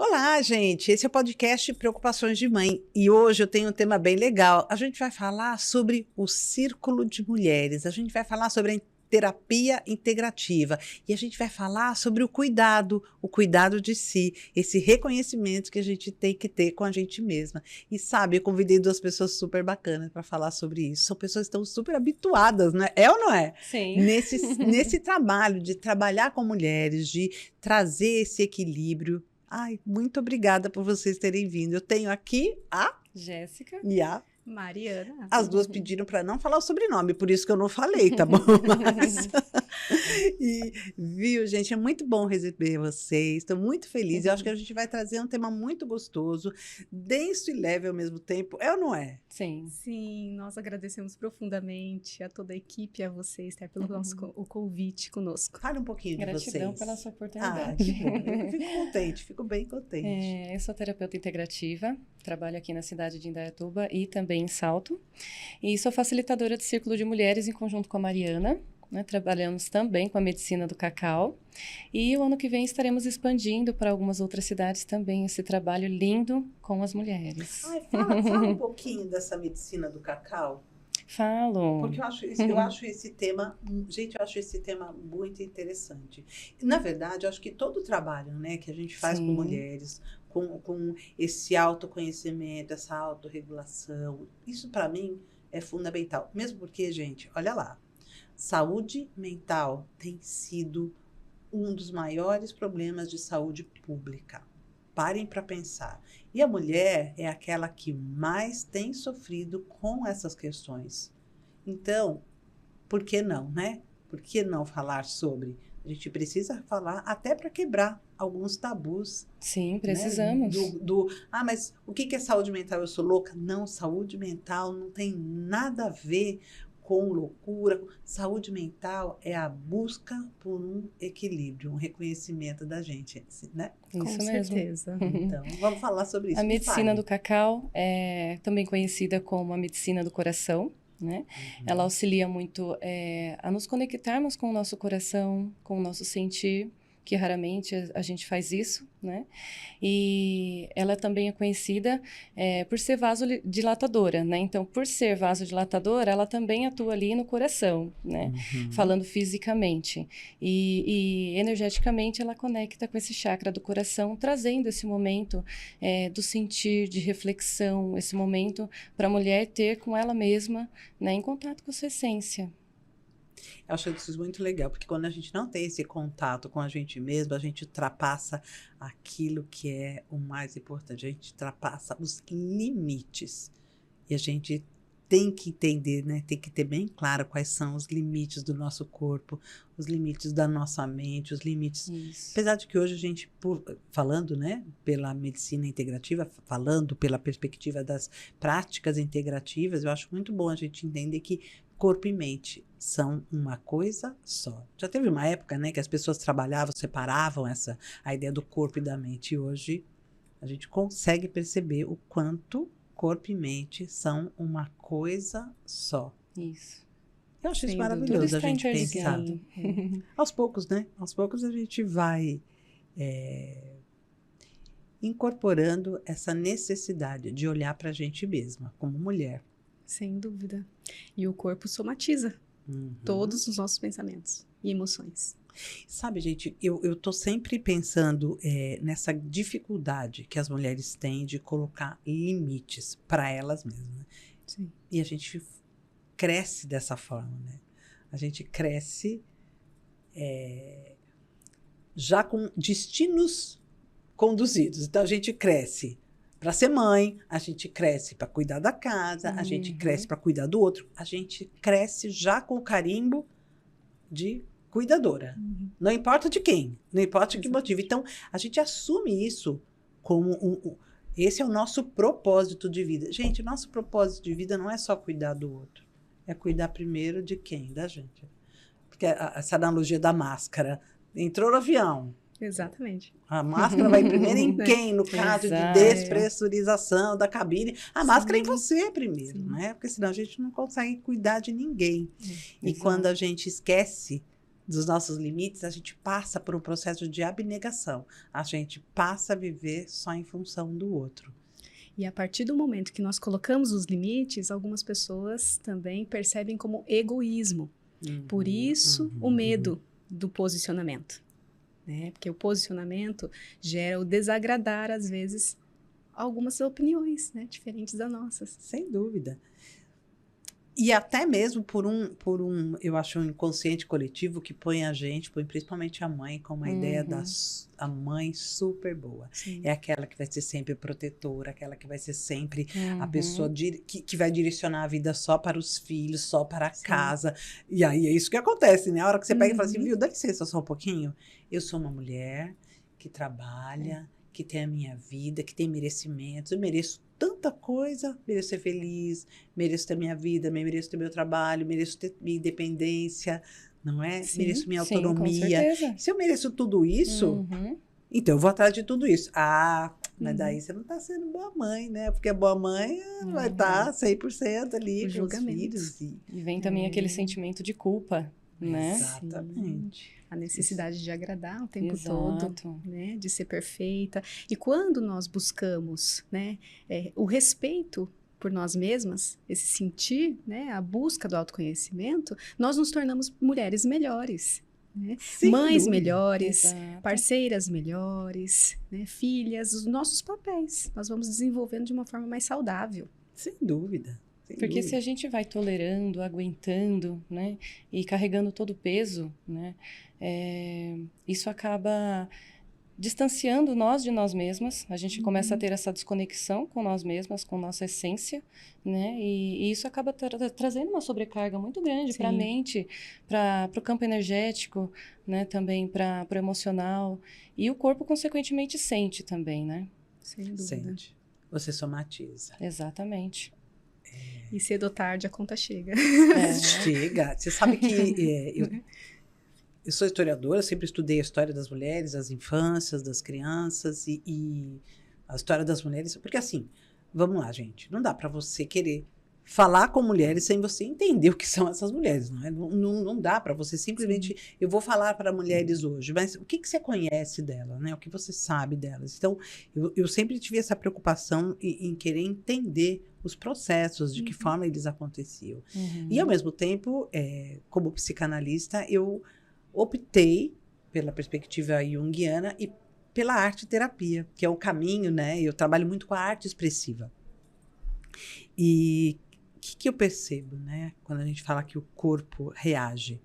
Olá, gente. Esse é o podcast Preocupações de Mãe e hoje eu tenho um tema bem legal. A gente vai falar sobre o círculo de mulheres, a gente vai falar sobre a terapia integrativa e a gente vai falar sobre o cuidado de si, esse reconhecimento que a gente tem que ter com a gente mesma. E sabe, eu convidei duas pessoas super bacanas para falar sobre isso. São pessoas que estão super habituadas, né? É ou não é? Sim. Nesse trabalho de trabalhar com mulheres, de trazer esse equilíbrio. Ai, muito obrigada por vocês terem vindo. Eu tenho aqui a Jéssica e a Mariana. As duas pediram para não falar o sobrenome, por isso que eu não falei, tá bom? Mas, viu, gente, é muito bom receber vocês, estou muito feliz. Eu acho que a gente vai trazer um tema muito gostoso, denso e leve ao mesmo tempo, é ou não é? Sim. Sim, nós agradecemos profundamente a toda a equipe, a vocês, pelo o convite conosco. Fale um pouquinho de vocês. Gratidão pela sua oportunidade. Que bom. Eu fico contente, fico bem contente. Eu sou terapeuta integrativa, trabalho aqui na cidade de Indaiatuba e também em Salto. E sou facilitadora de círculo de mulheres em conjunto com a Mariana. Né? Trabalhamos também com a medicina do cacau. E o ano que vem estaremos expandindo para algumas outras cidades também esse trabalho lindo com as mulheres. Ai, fala um pouquinho dessa medicina do cacau. Falo. Porque eu acho esse tema, gente, eu acho esse tema muito interessante. Na verdade, eu acho que todo o trabalho, né, que a gente faz com mulheres, com esse autoconhecimento, essa autorregulação, isso para mim é fundamental. Mesmo porque, gente, olha lá, saúde mental tem sido um dos maiores problemas de saúde pública. Parem para pensar. E a mulher é aquela que mais tem sofrido com essas questões. Então, por que não, né? Por que não falar sobre? A gente precisa falar até para quebrar alguns tabus. Sim, precisamos. Né? Mas o que é saúde mental? Eu sou louca? Não, saúde mental não tem nada a ver com loucura. Saúde mental é a busca por um equilíbrio, um reconhecimento da gente, né? Isso com mesmo. certeza. Então, vamos falar sobre isso. A medicina do cacau é também conhecida como a medicina do coração, né? Ela auxilia muito a nos conectarmos com o nosso coração, com o nosso sentir, que raramente a gente faz isso, né? E ela também é conhecida por ser vasodilatadora, né? Então, por ser vasodilatadora, ela também atua ali no coração, né? Falando fisicamente. E energeticamente, ela conecta com esse chakra do coração, trazendo esse momento do sentir, de reflexão, esse momento para a mulher ter com ela mesma, né? Em contato com a sua essência. Eu acho isso muito legal, porque quando a gente não tem esse contato com a gente mesmo, a gente ultrapassa aquilo que é o mais importante, a gente ultrapassa os limites. E a gente tem que entender, né? Tem que ter bem claro quais são os limites do nosso corpo, os limites da nossa mente, os limites... Isso. Apesar de que hoje a gente, falando, né, pela medicina integrativa, falando pela perspectiva das práticas integrativas, eu acho muito bom a gente entender que corpo e mente são uma coisa só. Já teve uma época, né, que as pessoas trabalhavam, separavam a ideia do corpo e da mente. E hoje a gente consegue perceber o quanto corpo e mente são uma coisa só. Isso. Eu acho isso Sem maravilhoso a gente pensar. interligado. Aos poucos, né? Aos poucos a gente vai incorporando essa necessidade de olhar para a gente mesma, como mulher. Sem dúvida. E o corpo somatiza todos os nossos pensamentos e emoções. Sabe, gente, eu tô sempre pensando nessa dificuldade que as mulheres têm de colocar limites para elas mesmas, né? Sim. E a gente cresce dessa forma, né? A gente cresce já com destinos conduzidos. Então, a gente cresce para ser mãe, a gente cresce para cuidar da casa, a gente cresce para cuidar do outro, a gente cresce já com o carimbo de cuidadora. Não importa de quem, não importa de que motivo. Então, a gente assume isso como esse é o nosso propósito de vida. Gente, nosso propósito de vida não é só cuidar do outro, é cuidar primeiro de quem? Da gente. Porque essa analogia da máscara, entrou no avião, Exatamente. a máscara vai primeiro em quem? No caso de despressurização da cabine. A máscara é em você primeiro, né? Porque senão a gente não consegue cuidar de ninguém. E quando a gente esquece dos nossos limites, a gente passa por um processo de abnegação. A gente passa a viver só em função do outro. E a partir do momento que nós colocamos os limites, algumas pessoas também percebem como egoísmo. Por isso, o medo do posicionamento, né? Porque o posicionamento gera o desagradar, às vezes, algumas opiniões, né? Diferentes das nossas. Sem dúvida. E até mesmo por um, eu acho, um inconsciente coletivo que põe a gente, põe principalmente a mãe, com uma ideia a mãe super boa. Sim. É aquela que vai ser sempre protetora, aquela que vai ser sempre a pessoa que vai direcionar a vida só para os filhos, só para a casa. E aí é isso que acontece, né? A hora que você pega e fala assim, viu, dá licença só um pouquinho. Eu sou uma mulher que trabalha, que tem a minha vida, que tem merecimentos, eu mereço tanta coisa, mereço ser feliz, mereço ter minha vida, mereço ter meu trabalho, mereço ter minha independência, não é? Sim, mereço minha sim, autonomia. com certeza. Se eu mereço tudo isso, então eu vou atrás de tudo isso. Ah, mas daí você não está sendo boa mãe, né? Porque a boa mãe vai estar 100% ali com os filhos. E vem também aquele sentimento de culpa, né? Exatamente. A necessidade de agradar o tempo Exato. todo, né? De ser perfeita. E quando nós buscamos, né, o respeito por nós mesmas, esse sentir, né, a busca do autoconhecimento, nós nos tornamos mulheres melhores. Né? Mães dúvida. melhores, Exato. parceiras melhores, né? Filhas, os nossos papéis. Nós vamos desenvolvendo de uma forma mais saudável. Sem dúvida. Porque se a gente vai tolerando, aguentando, né, e carregando todo o peso, né, isso acaba distanciando nós de nós mesmas. A gente começa a ter essa desconexão com nós mesmas, com nossa essência, né, e isso acaba trazendo uma sobrecarga muito grande para a mente, para o campo energético, né, também para o emocional, e o corpo consequentemente sente também, né? Sem dúvida. Sente. Você somatiza. Exatamente. E cedo ou tarde a conta chega. Chega. Você sabe que eu sou historiadora, sempre estudei a história das mulheres, as infâncias, das crianças e a história das mulheres. Porque assim, vamos lá, gente, não dá para você querer falar com mulheres sem você entender o que são essas mulheres, não é? Não dá para você simplesmente, eu vou falar para mulheres hoje, mas o que você conhece delas, né? O que você sabe delas? Então, eu sempre tive essa preocupação em querer entender os processos, de que forma eles aconteciam. E, ao mesmo tempo, como psicanalista, eu optei pela perspectiva junguiana e pela arte-terapia, que é o caminho, né? Eu trabalho muito com a arte expressiva. E o que eu percebo, né? Quando a gente fala que o corpo reage?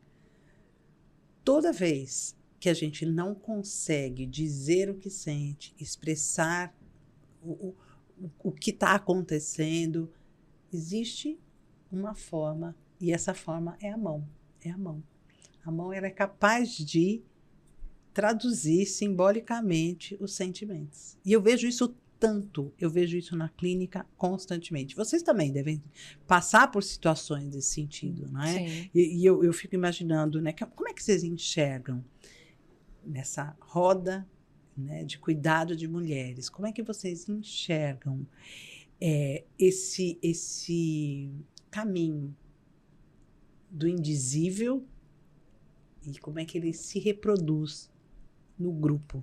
Toda vez que a gente não consegue dizer o que sente, expressar o que está acontecendo, existe uma forma, e essa forma é a mão. É a mão. A mão, ela é capaz de traduzir simbolicamente os sentimentos. E eu vejo isso tanto, eu vejo isso na clínica constantemente. Vocês também devem passar por situações desse sentido, não é? Sim. E eu fico imaginando, né, como é que vocês enxergam nessa roda, né, de cuidado de mulheres? Como é que vocês enxergam esse caminho do indizível e como é que ele se reproduz no grupo?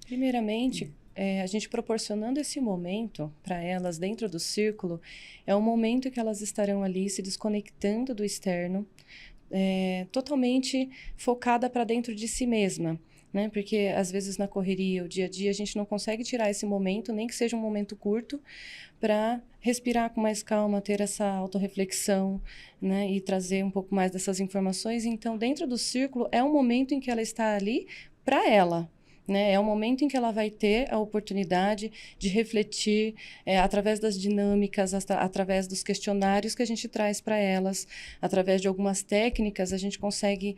Primeiramente, a gente proporcionando esse momento para elas dentro do círculo, é um momento que elas estarão ali se desconectando do externo, totalmente focada para dentro de si mesma. Né? Porque, às vezes, na correria, o dia a dia, a gente não consegue tirar esse momento, nem que seja um momento curto, para respirar com mais calma, ter essa autorreflexão, né? E trazer um pouco mais dessas informações. Então, dentro do círculo, é um momento em que ela está ali para ela. Né? É um momento em que ela vai ter a oportunidade de refletir através das dinâmicas, através dos questionários que a gente traz para elas, através de algumas técnicas, a gente consegue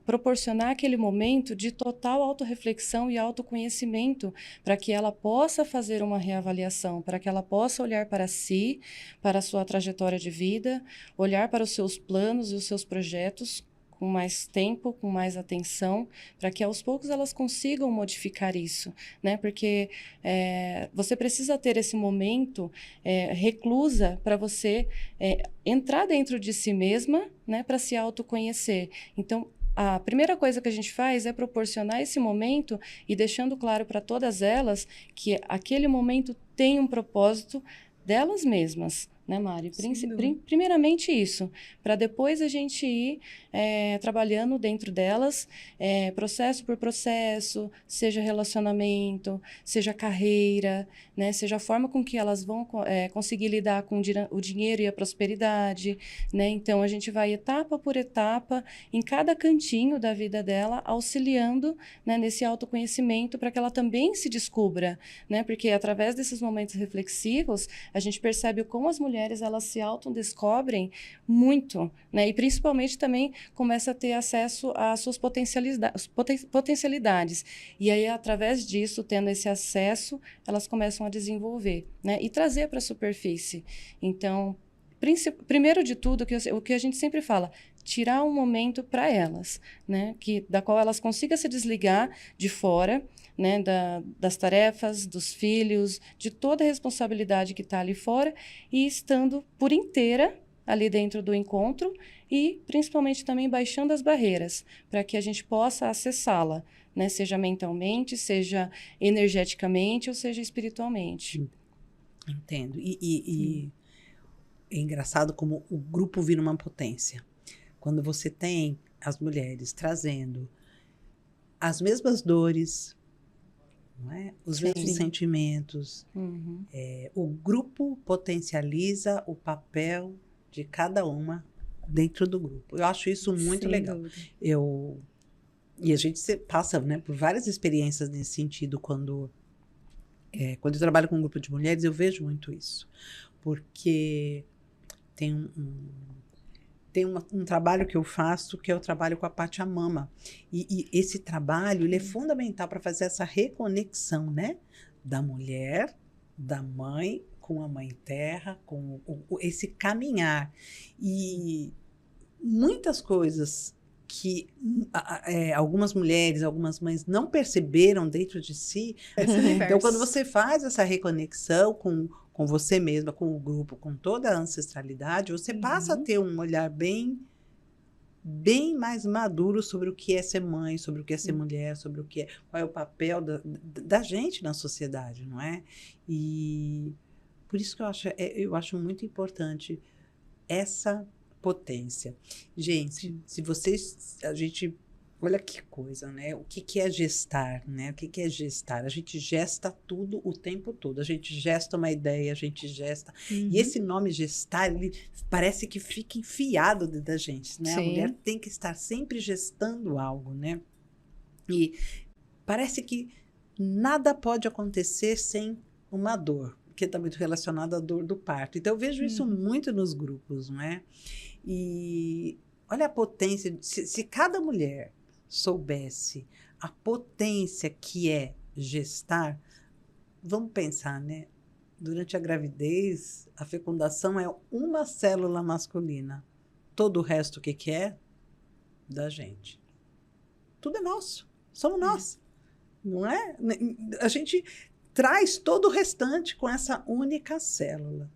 proporcionar aquele momento de total autorreflexão e autoconhecimento para que ela possa fazer uma reavaliação, para que ela possa olhar para si, para a sua trajetória de vida, olhar para os seus planos e os seus projetos com mais tempo, com mais atenção, para que aos poucos elas consigam modificar isso, né? Porque você precisa ter esse momento reclusa para você entrar dentro de si mesma, né? Para se autoconhecer. Então, a primeira coisa que a gente faz é proporcionar esse momento e deixando claro para todas elas que aquele momento tem um propósito delas mesmas, né, Mari? Primeiramente isso, para depois a gente ir trabalhando dentro delas, processo por processo, seja relacionamento, seja carreira, né, seja a forma com que elas vão conseguir lidar com o dinheiro e a prosperidade, né? Então, a gente vai etapa por etapa, em cada cantinho da vida dela, auxiliando, né, nesse autoconhecimento para que ela também se descubra, né? Porque através desses momentos reflexivos, a gente percebe o como as mulheres elas se autodescobrem muito, né? E principalmente também começa a ter acesso às suas potencialidades. E aí, através disso, tendo esse acesso, elas começam a desenvolver, né? E trazer para a superfície. Então, primeiro de tudo, o que a gente sempre fala, tirar um momento para elas, né? Da qual elas consigam se desligar de fora, né, das tarefas, dos filhos, de toda a responsabilidade que está ali fora e estando por inteira ali dentro do encontro e principalmente também baixando as barreiras para que a gente possa acessá-la, né, seja mentalmente, seja energeticamente ou seja espiritualmente. Entendo. E é engraçado como o grupo vira uma potência. Quando você tem as mulheres trazendo as mesmas dores, não é? Os mesmos sentimentos. Uhum. O grupo potencializa o papel de cada uma dentro do grupo. Eu acho isso muito legal. E a gente passa, né, por várias experiências nesse sentido. Quando eu trabalho com um grupo de mulheres, eu vejo muito isso. Porque tem um trabalho que eu faço, que é o trabalho com a Pachamama. E esse trabalho ele é fundamental para fazer essa reconexão, né? Da mulher, da mãe, com a Mãe Terra, com esse caminhar. E muitas coisas que algumas mulheres, algumas mães não perceberam dentro de si. Então, quando você faz essa reconexão com você mesma, com o grupo, com toda a ancestralidade, você passa a ter um olhar bem mais maduro sobre o que é ser mãe, sobre o que é ser mulher, sobre qual é o papel da gente na sociedade, não é? E por isso que eu acho muito importante essa potência. Gente, olha que coisa, né? O que é gestar, né? O que é gestar? A gente gesta tudo o tempo todo. A gente gesta uma ideia, a gente gesta. E esse nome gestar, ele parece que fica enfiado dentro da gente, né? Sim. A mulher tem que estar sempre gestando algo, né? E parece que nada pode acontecer sem uma dor, que está muito relacionada à dor do parto. Então, eu vejo isso muito nos grupos, não é? E olha a potência, se cada mulher soubesse a potência que é gestar, vamos pensar, né? Durante a gravidez, a fecundação é uma célula masculina. Todo o resto, o que é? Da gente. Tudo é nosso. Somos nós. Não é? A gente traz todo o restante com essa única célula.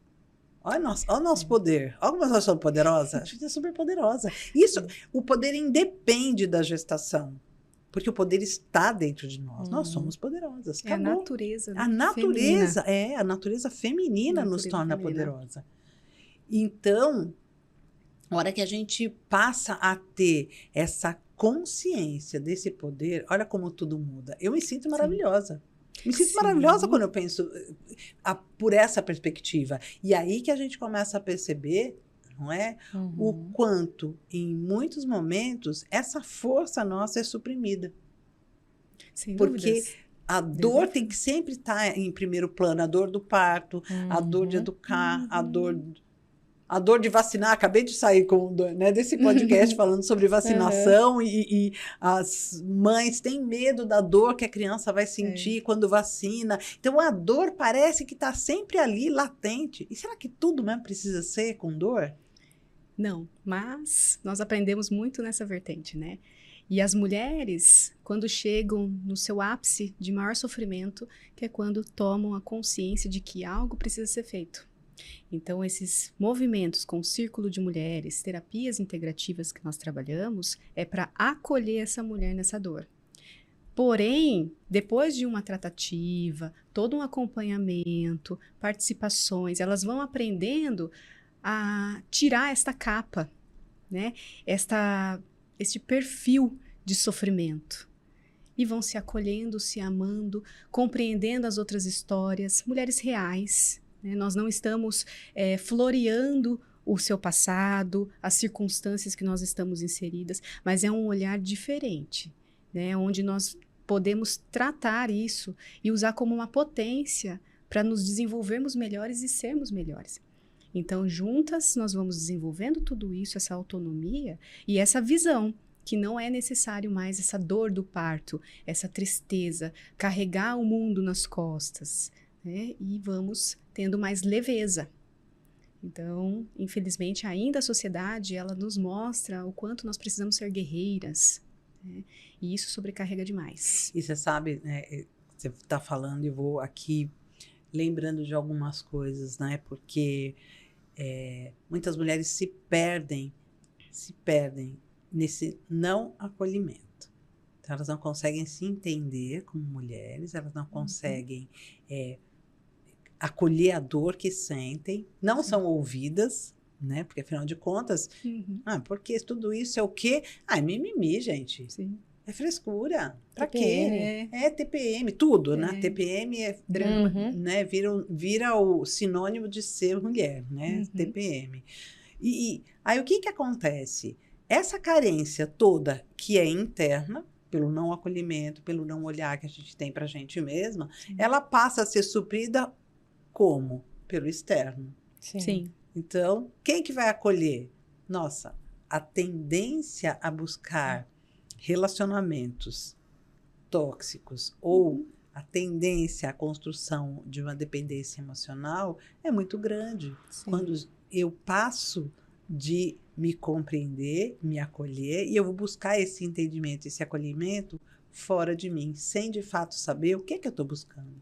Olha o nosso poder. Olha como nós somos poderosas. A gente é super poderosa. O poder independe da gestação. Porque o poder está dentro de nós. Nós somos poderosas. Acabou. É a natureza. A natureza feminina nos torna poderosa. Então, a hora que a gente passa a ter essa consciência desse poder, olha como tudo muda. Eu me sinto maravilhosa. Me sinto maravilhosa quando eu penso por essa perspectiva. E aí que a gente começa a perceber, não é? O quanto, em muitos momentos, essa força nossa é suprimida. Sem Porque dúvidas. a dor tem que sempre estar em primeiro plano. A dor do parto, a dor de educar, a dor de vacinar. Acabei de sair desse podcast falando sobre vacinação e as mães têm medo da dor que a criança vai sentir quando vacina. Então, a dor parece que está sempre ali, latente. E será que tudo mesmo precisa ser com dor? Não, mas nós aprendemos muito nessa vertente, né? E as mulheres, quando chegam no seu ápice de maior sofrimento, que é quando tomam a consciência de que algo precisa ser feito. Então, esses movimentos com o círculo de mulheres, terapias integrativas que nós trabalhamos, é para acolher essa mulher nessa dor. Porém, depois de uma tratativa, todo um acompanhamento, participações, elas vão aprendendo a tirar esta capa, né? Este perfil de sofrimento. E vão se acolhendo, se amando, compreendendo as outras histórias, mulheres reais, né? Nós não estamos floreando o seu passado, as circunstâncias que nós estamos inseridas, mas é um olhar diferente, né? Onde nós podemos tratar isso e usar como uma potência para nos desenvolvermos melhores e sermos melhores. Então, juntas, nós vamos desenvolvendo tudo isso, essa autonomia e essa visão, que não é necessário mais essa dor do parto, essa tristeza, carregar o mundo nas costas, né? E vamos tendo mais leveza. Então, infelizmente, ainda a sociedade, ela nos mostra o quanto nós precisamos ser guerreiras, né? E isso sobrecarrega demais. E você sabe, né, você está falando e vou aqui lembrando de algumas coisas, né? Porque muitas mulheres se perdem nesse não acolhimento. Então, elas não conseguem se entender como mulheres, elas não conseguem acolher a dor que sentem, não são ouvidas, né? Porque, afinal de contas, porque tudo isso é o quê? É mimimi, gente. Sim. É frescura. Pra TPM. quê? É TPM, tudo, né? TPM é drama, né? Vira o sinônimo de ser mulher, né? TPM. E aí, o que acontece? Essa carência toda que é interna, pelo não acolhimento, pelo não olhar que a gente tem pra gente mesma, ela passa a ser suprida como? Pelo externo. Sim. Então, quem que vai acolher? Nossa, a tendência a buscar relacionamentos tóxicos ou a tendência à construção de uma dependência emocional é muito grande. Sim. Quando eu passo de me compreender, me acolher, e eu vou buscar esse entendimento, esse acolhimento fora de mim, sem de fato saber o que é que eu estou buscando,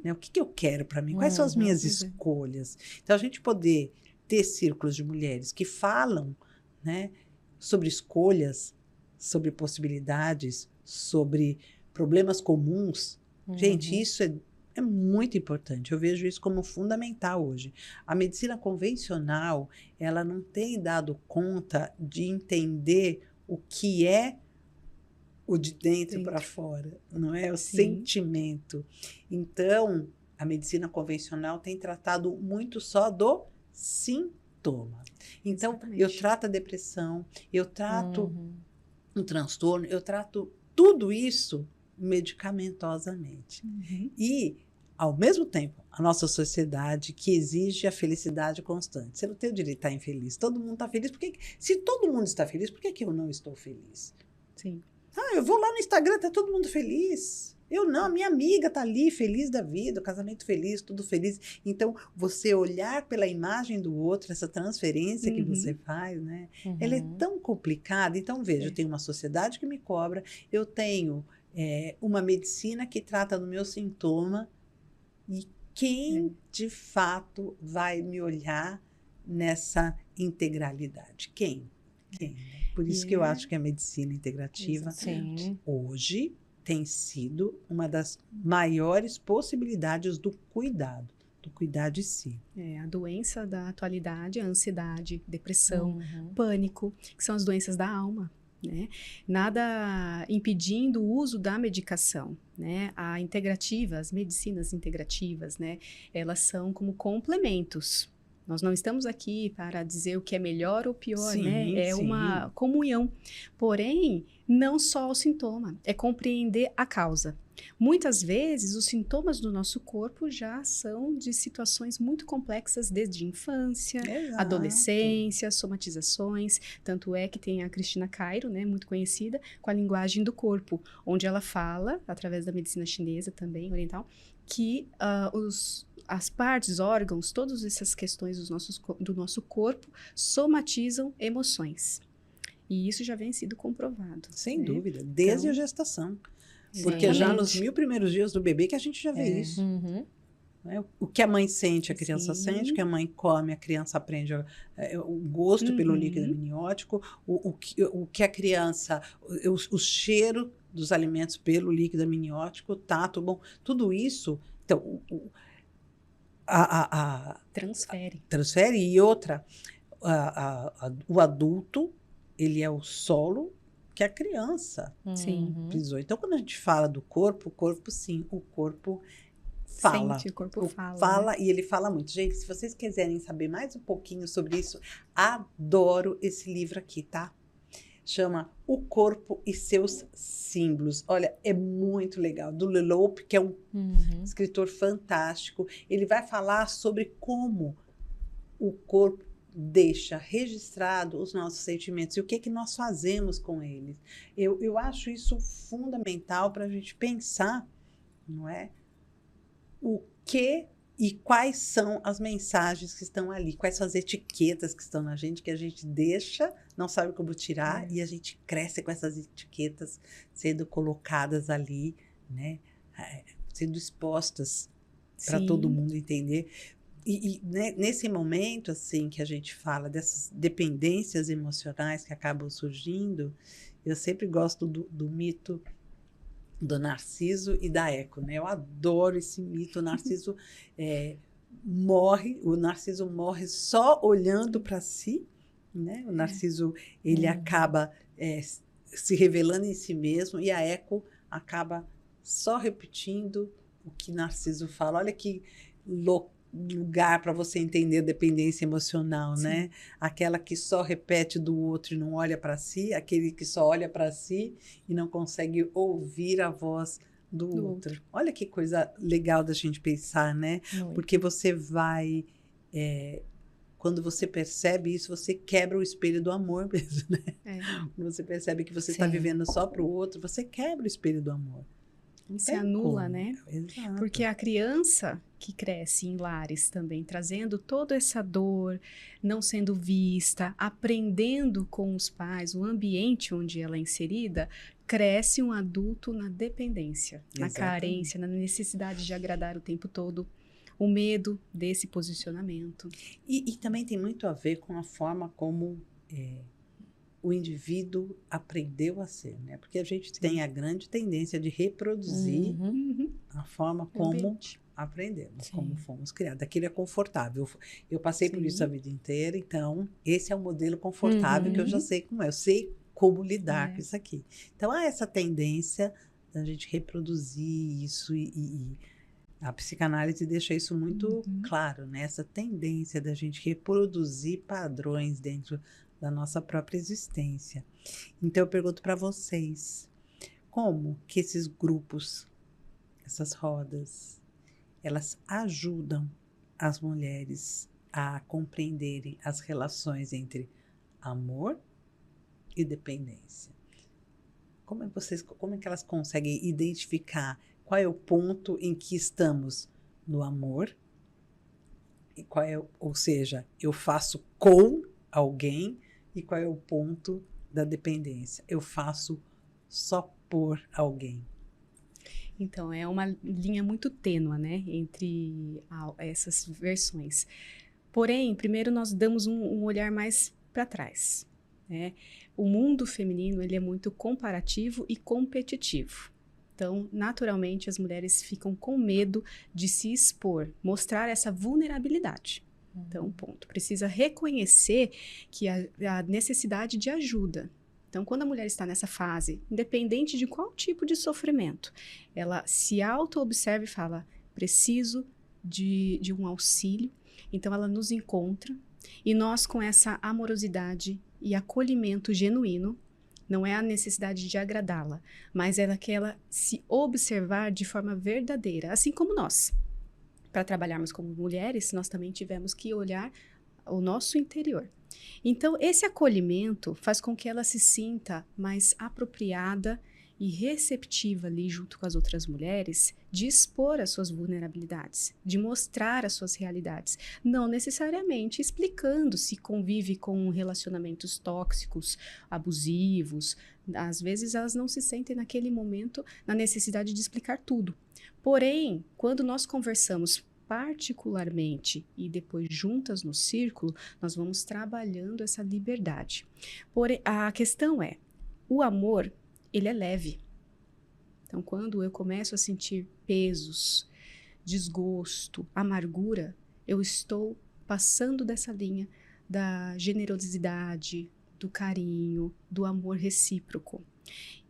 né? O que que eu quero para mim, quais são as minhas escolhas. Então, a gente poder ter círculos de mulheres que falam, né, sobre escolhas, sobre possibilidades, sobre problemas comuns. Gente, isso é muito importante. Eu vejo isso como fundamental hoje. A medicina convencional, ela não tem dado conta de entender o que é o de dentro para fora, não é? O sentimento. Então, a medicina convencional tem tratado muito só do sintoma. Então, eu trato a depressão, eu trato um transtorno, eu trato tudo isso medicamentosamente. E, ao mesmo tempo, a nossa sociedade que exige a felicidade constante. Você não tem o direito de estar infeliz. Todo mundo está feliz. Se todo mundo está feliz, por que eu não estou feliz? Sim. Eu vou lá no Instagram, está todo mundo feliz. Eu não, a minha amiga está ali, feliz da vida, o casamento feliz, tudo feliz. Então, você olhar pela imagem do outro, essa transferência que você faz, né? Ela é tão complicada. Então, veja, eu tenho uma sociedade que me cobra, eu tenho uma medicina que trata do meu sintoma, e quem de fato vai me olhar nessa integralidade? Quem? Por isso que eu acho que a medicina integrativa hoje tem sido uma das maiores possibilidades do cuidado de si. A doença da atualidade, a ansiedade, depressão, pânico, que são as doenças da alma, né? Nada impedindo o uso da medicação, né? A integrativa, as medicinas integrativas, né? Elas são como complementos. Nós não estamos aqui para dizer o que é melhor ou pior, né? É uma comunhão. Porém, não só o sintoma, é compreender a causa. Muitas vezes, os sintomas do nosso corpo já são de situações muito complexas desde a infância, adolescência, somatizações. Tanto é que tem a Cristina Cairo, né, muito conhecida, com a linguagem do corpo, onde ela fala, através da medicina chinesa também, oriental, que as partes, órgãos, todas essas questões do nosso corpo somatizam emoções. E isso já vem sido comprovado. Sem né? dúvida, desde Então, a gestação. Porque já nos 1000 primeiros dias do bebê que a gente já vê isso. Uhum. Né? O que a mãe sente, a criança sente. O que a mãe come, a criança aprende o gosto pelo líquido amniótico. O que a criança... O cheiro dos alimentos pelo líquido amniótico, o tato, bom, tudo isso... Então, transfere. E outra, o adulto, ele é o solo que a criança pisou. Então, quando a gente fala do corpo, sim, o corpo fala. Sente, o corpo fala. Fala, né? e ele fala muito. Gente, se vocês quiserem saber mais um pouquinho sobre isso, adoro esse livro aqui, tá? Chama O Corpo e Seus Símbolos. Olha, é muito legal. Do Leloup, que é um escritor fantástico. Ele vai falar sobre como o corpo deixa registrado os nossos sentimentos e o que nós fazemos com eles. Eu acho isso fundamental para a gente pensar, não é? O que e quais são as mensagens que estão ali, quais são as etiquetas que estão na gente, que a gente deixa, não sabe como tirar, e a gente cresce com essas etiquetas sendo colocadas ali, né? Sendo expostas para todo mundo entender. E né, nesse momento, assim, que a gente fala dessas dependências emocionais que acabam surgindo, eu sempre gosto do mito do Narciso e da Eco, né? Eu adoro esse mito. O Narciso morre só olhando para si, né? O Narciso, ele acaba se revelando em si mesmo, e a Eco acaba só repetindo o que Narciso fala. Olha que lugar para você entender a dependência emocional, né? Aquela que só repete do outro e não olha para si, aquele que só olha para si e não consegue ouvir a voz do outro. Olha que coisa legal da gente pensar, né? Porque você vai... quando você percebe isso, você quebra o espelho do amor mesmo, né? Quando você percebe que você está vivendo só para o outro, você quebra o espelho do amor. Se anula, como, né? Exato. Porque a criança que cresce em lares também, trazendo toda essa dor, não sendo vista, aprendendo com os pais, o ambiente onde ela é inserida, cresce um adulto na dependência, na carência, na necessidade de agradar o tempo todo, o medo desse posicionamento. E também tem muito a ver com a forma como o indivíduo aprendeu a ser, né? Porque a gente tem a grande tendência de reproduzir a forma como aprendemos, como fomos criados. Aquilo é confortável. Eu passei por isso a vida inteira, então esse é um modelo confortável que eu já sei como é. Eu sei como lidar com isso aqui. Então há essa tendência da gente reproduzir isso e a psicanálise deixa isso muito claro, né? Essa tendência da gente reproduzir padrões dentro da nossa própria existência. Então eu pergunto para vocês, como que esses grupos, essas rodas, elas ajudam as mulheres a compreenderem as relações entre amor e dependência? Como é que elas conseguem identificar qual é o ponto em que estamos no amor? E ou seja, eu faço com alguém, e qual é o ponto da dependência? Eu faço só por alguém. Então, é uma linha muito tênua, né, entre essas versões. Porém, primeiro nós damos um olhar mais para trás, né? O mundo feminino, ele é muito comparativo e competitivo. Então, naturalmente, as mulheres ficam com medo de se expor, mostrar essa vulnerabilidade. Então, ponto. Precisa reconhecer que a necessidade de ajuda. Então, quando a mulher está nessa fase, independente de qual tipo de sofrimento, ela se auto-observa e fala, preciso de um auxílio. Então, ela nos encontra e nós, com essa amorosidade e acolhimento genuíno, não é a necessidade de agradá-la, mas ela quer ela se observar de forma verdadeira, assim como nós. Para trabalharmos como mulheres, nós também tivemos que olhar o nosso interior. Então, esse acolhimento faz com que ela se sinta mais apropriada e receptiva ali junto com as outras mulheres, de expor as suas vulnerabilidades, de mostrar as suas realidades, não necessariamente explicando se convive com relacionamentos tóxicos, abusivos. Às vezes elas não se sentem naquele momento na necessidade de explicar tudo. Porém, quando nós conversamos particularmente e depois juntas no círculo, nós vamos trabalhando essa liberdade. Porém, a questão é, o amor, ele é leve. Então, quando eu começo a sentir pesos, desgosto, amargura, eu estou passando dessa linha da generosidade, do carinho, do amor recíproco.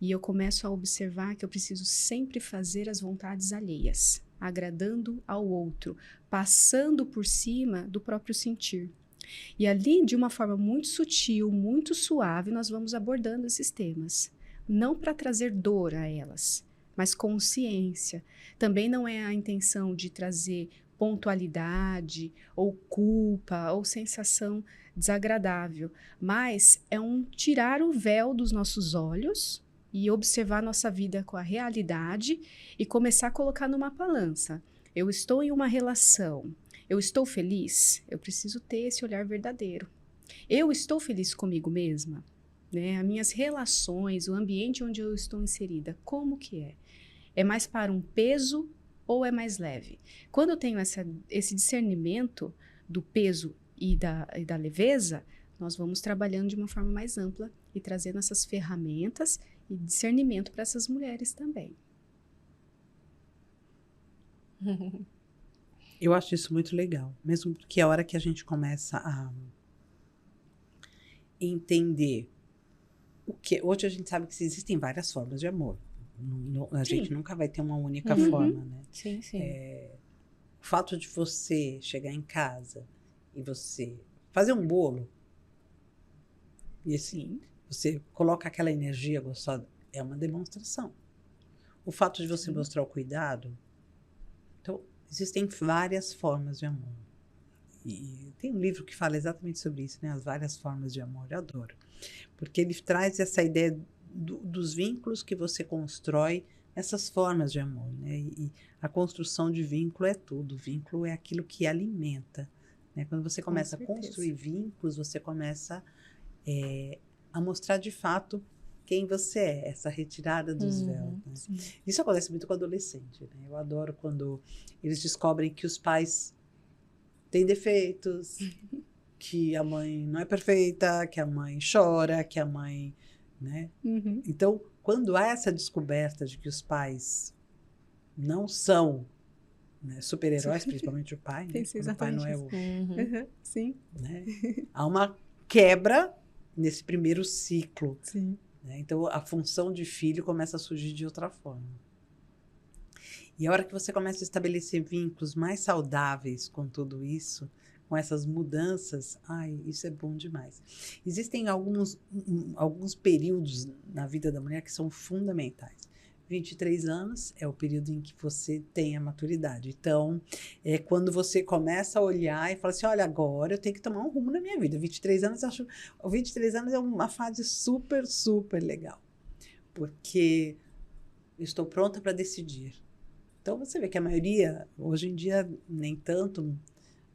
E eu começo a observar que eu preciso sempre fazer as vontades alheias, agradando ao outro, passando por cima do próprio sentir. E ali, de uma forma muito sutil, muito suave, nós vamos abordando esses temas. Não para trazer dor a elas, mas consciência. Também não é a intenção de trazer pontualidade, ou culpa, ou sensação desagradável, mas é um tirar o véu dos nossos olhos e observar nossa vida com a realidade e começar a colocar numa balança. Eu estou em uma relação, eu estou feliz? Eu preciso ter esse olhar verdadeiro. Eu estou feliz comigo mesma? Né? As minhas relações, o ambiente onde eu estou inserida, como que é? É mais para um peso ou é mais leve? Quando eu tenho esse discernimento do peso e da leveza, nós vamos trabalhando de uma forma mais ampla e trazendo essas ferramentas e discernimento para essas mulheres também. Eu acho isso muito legal, mesmo porque a hora que a gente começa a entender o que... Hoje a gente sabe que existem várias formas de amor. A gente nunca vai ter uma única forma, né? Sim, sim. O fato de você chegar em casa e você fazer um bolo e assim, você coloca aquela energia gostosa, é uma demonstração. O fato de você mostrar o cuidado. Então, existem várias formas de amor. E tem um livro que fala exatamente sobre isso, né? As várias formas de amor. Eu adoro. Porque ele traz essa ideia dos vínculos que você constrói, essas formas de amor, né? E a construção de vínculo é tudo. Vínculo é aquilo que alimenta, né? Quando você começa a construir vínculos, você começa a mostrar de fato quem você é, essa retirada dos véus. Né? Isso acontece muito com adolescente, né? Eu adoro quando eles descobrem que os pais têm defeitos, que a mãe não é perfeita, que a mãe chora, que a mãe... Né? Então, quando há essa descoberta de que os pais não são, né, super-heróis, principalmente o pai, né? O pai não é o... Sim. Né? Há uma quebra nesse primeiro ciclo. Sim. Né? Então, a função de filho começa a surgir de outra forma. E a hora que você começa a estabelecer vínculos mais saudáveis com tudo isso, com essas mudanças, isso é bom demais. Existem alguns períodos na vida da mulher que são fundamentais. 23 anos é o período em que você tem a maturidade. Então, é quando você começa a olhar e fala assim, olha, agora eu tenho que tomar um rumo na minha vida. 23 anos é uma fase super, super legal. Porque eu estou pronta para decidir. Então, você vê que a maioria, hoje em dia, nem tanto,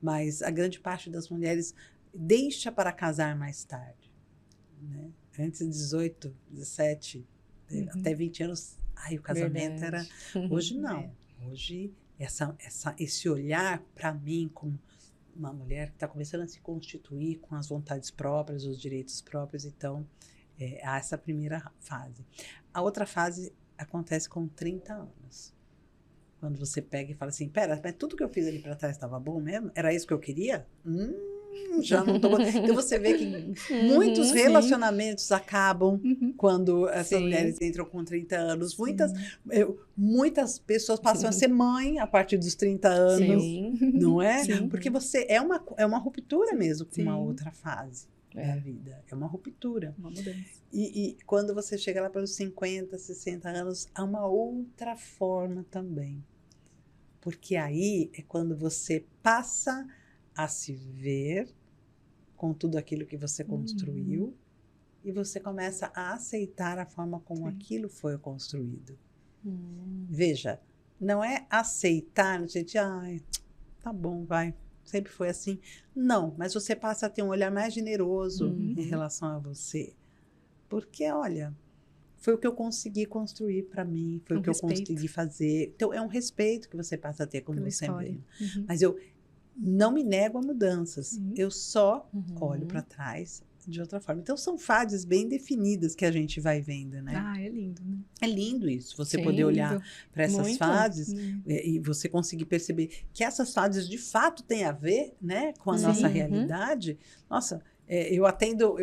mas a grande parte das mulheres deixa para casar mais tarde. Né? Antes de 18, 17, até 20 anos, o casamento era... Hoje não. Hoje, esse olhar para mim como uma mulher que está começando a se constituir com as vontades próprias, os direitos próprios, então, há essa primeira fase. A outra fase acontece com 30 anos. Quando você pega e fala assim, pera, mas tudo que eu fiz ali para trás estava bom mesmo? Era isso que eu queria? Já não tô... Então você vê que muitos relacionamentos acabam quando essas mulheres entram com 30 anos. Muitas pessoas passam a ser mãe a partir dos 30 anos, não é? Porque você é uma ruptura mesmo com uma outra fase da vida. É uma ruptura. Uma mudança. E quando você chega lá pelos 50, 60 anos, há uma outra forma também. Porque aí é quando você passa a se ver com tudo aquilo que você construiu e você começa a aceitar a forma como aquilo foi construído. Veja, não é aceitar no sentido, ai, tá bom, vai, sempre foi assim. Não, mas você passa a ter um olhar mais generoso em relação a você. Porque, olha, foi o que eu consegui construir para mim, foi o que eu consegui fazer. Então, é um respeito que você passa a ter como você mesmo. Mas eu não me nego a mudanças, eu só olho para trás de outra forma. Então, são fases bem definidas que a gente vai vendo, né? Ah, é lindo, né? É lindo isso, você poder olhar para essas fases e você conseguir perceber que essas fases de fato têm a ver, né, com a nossa realidade. Nossa, eu atendo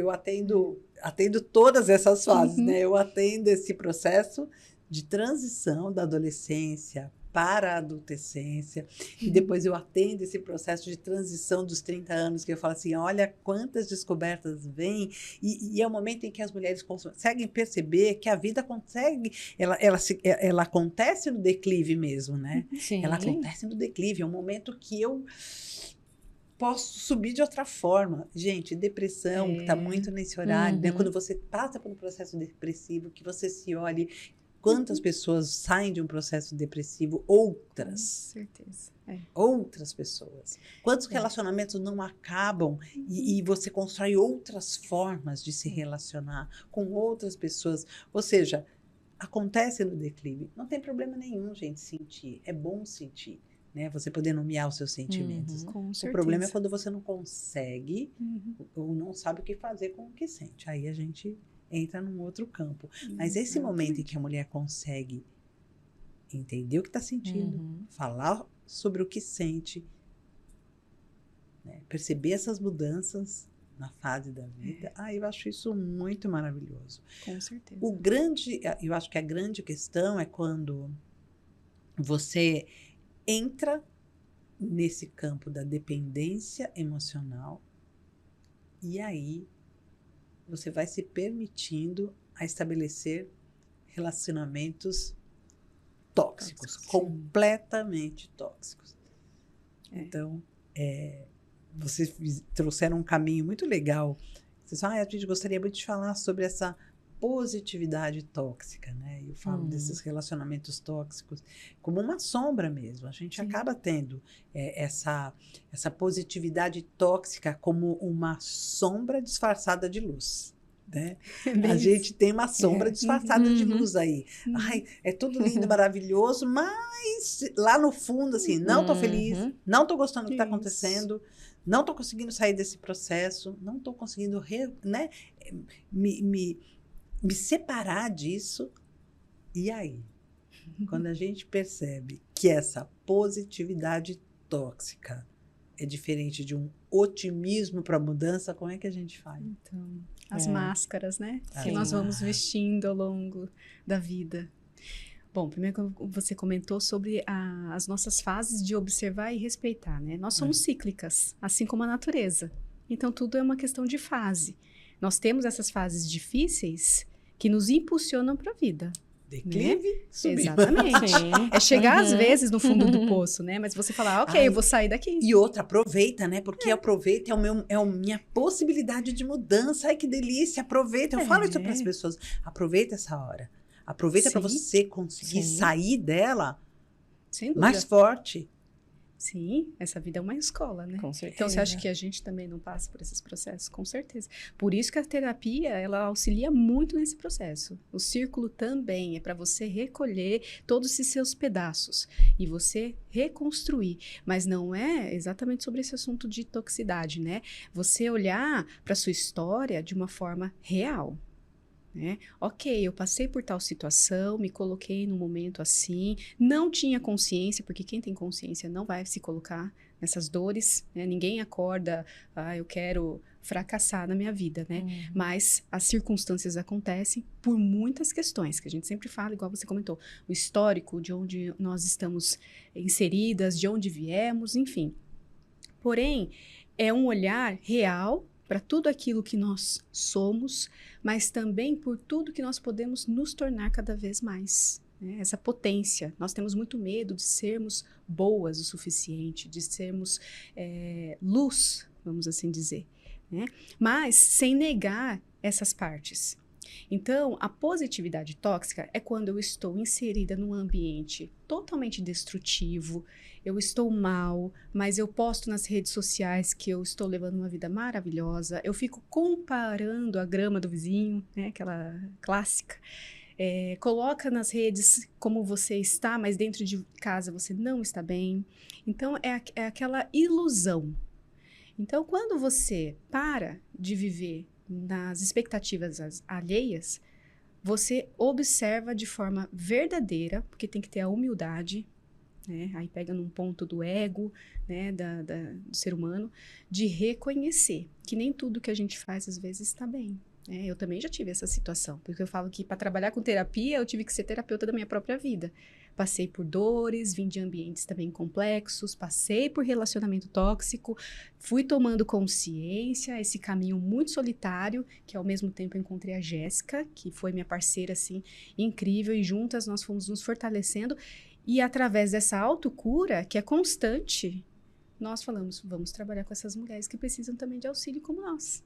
todas essas fases, né? Eu atendo esse processo de transição da adolescência para a adolescência, e depois eu atendo esse processo de transição dos 30 anos, que eu falo assim, olha quantas descobertas vêm, e é o momento em que as mulheres conseguem perceber que a vida consegue, ela acontece no declive mesmo, né? Sim. Ela acontece no declive, é um momento que eu posso subir de outra forma. Gente, depressão está muito nesse horário, né? Quando você passa por um processo depressivo, que você se olhe. Quantas pessoas saem de um processo depressivo? Outras. Com certeza. Outras pessoas. Quantos relacionamentos não acabam e você constrói outras formas de se relacionar com outras pessoas? Ou seja, acontece no declive. Não tem problema nenhum, gente, sentir. É bom sentir, né? Você poder nomear os seus sentimentos. Com certeza. O problema é quando você não consegue ou não sabe o que fazer com o que sente. Aí a gente entra num outro campo. Mas esse momento em que a mulher consegue entender o que está sentindo, falar sobre o que sente, né? Perceber essas mudanças na fase da vida, eu acho isso muito maravilhoso. Com certeza. Eu acho que a grande questão é quando você entra nesse campo da dependência emocional e aí você vai se permitindo a estabelecer relacionamentos tóxicos, completamente tóxicos. Então, vocês trouxeram um caminho muito legal. Vocês falam, a gente gostaria muito de falar sobre essa positividade tóxica, né? Eu falo desses relacionamentos tóxicos como uma sombra mesmo. A gente acaba tendo essa positividade tóxica como uma sombra disfarçada de luz, né? A gente tem uma sombra disfarçada de luz aí. Ai, é tudo lindo, maravilhoso, mas lá no fundo, assim, não tô feliz, não tô gostando do que está acontecendo, não tô conseguindo sair desse processo, não tô conseguindo, né, me separar disso. E aí, quando a gente percebe que essa positividade tóxica é diferente de um otimismo para a mudança, como é que a gente faz? Então, as máscaras, né? Que nós vamos vestindo ao longo da vida. Bom, primeiro você comentou sobre as nossas fases de observar e respeitar, né? Nós somos cíclicas, assim como a natureza. Então, tudo é uma questão de fase. Nós temos essas fases difíceis que nos impulsionam para a vida. Declive, né? subir. Exatamente. É chegar às vezes no fundo do poço, né? Mas você falar, ok, eu vou sair daqui. E outra, aproveita, né? Porque aproveita, é a minha possibilidade de mudança. Ai, que delícia, aproveita. Eu falo isso para as pessoas. Aproveita essa hora. Aproveita para você conseguir sair dela mais forte. Sim, essa vida é uma escola, né? Com certeza. Então, você acha que a gente também não passa por esses processos? Com certeza. Por isso que a terapia, ela auxilia muito nesse processo. O círculo também é para você recolher todos esses seus pedaços e você reconstruir. Mas não é exatamente sobre esse assunto de toxicidade, né? Você olhar para sua história de uma forma real. Né? Ok, eu passei por tal situação, me coloquei num momento assim, não tinha consciência, porque quem tem consciência não vai se colocar nessas dores, né? Ninguém acorda, eu quero fracassar na minha vida, né? Mas as circunstâncias acontecem por muitas questões, que a gente sempre fala, igual você comentou, o histórico de onde nós estamos inseridas, de onde viemos, enfim. Porém, é um olhar real para tudo aquilo que nós somos, mas também por tudo que nós podemos nos tornar cada vez mais. Né? Essa potência. Nós temos muito medo de sermos boas o suficiente, de sermos luz, vamos assim dizer. Né? Mas sem negar essas partes. Então, a positividade tóxica é quando eu estou inserida num ambiente totalmente destrutivo, eu estou mal, mas eu posto nas redes sociais que eu estou levando uma vida maravilhosa, eu fico comparando a grama do vizinho, né, aquela clássica. Coloca nas redes como você está, mas dentro de casa você não está bem. Então, é aquela ilusão. Então, quando você para de viver nas expectativas alheias, você observa de forma verdadeira, porque tem que ter a humildade, né? Aí pega num ponto do ego, né, do ser humano, de reconhecer que nem tudo que a gente faz às vezes está bem. Eu também já tive essa situação, porque eu falo que para trabalhar com terapia eu tive que ser terapeuta da minha própria vida. Passei por dores, vim de ambientes também complexos, passei por relacionamento tóxico, fui tomando consciência, esse caminho muito solitário, que ao mesmo tempo eu encontrei a Jéssica, que foi minha parceira, assim, incrível, e juntas nós fomos nos fortalecendo, e através dessa autocura, que é constante, nós falamos, vamos trabalhar com essas mulheres que precisam também de auxílio como nós.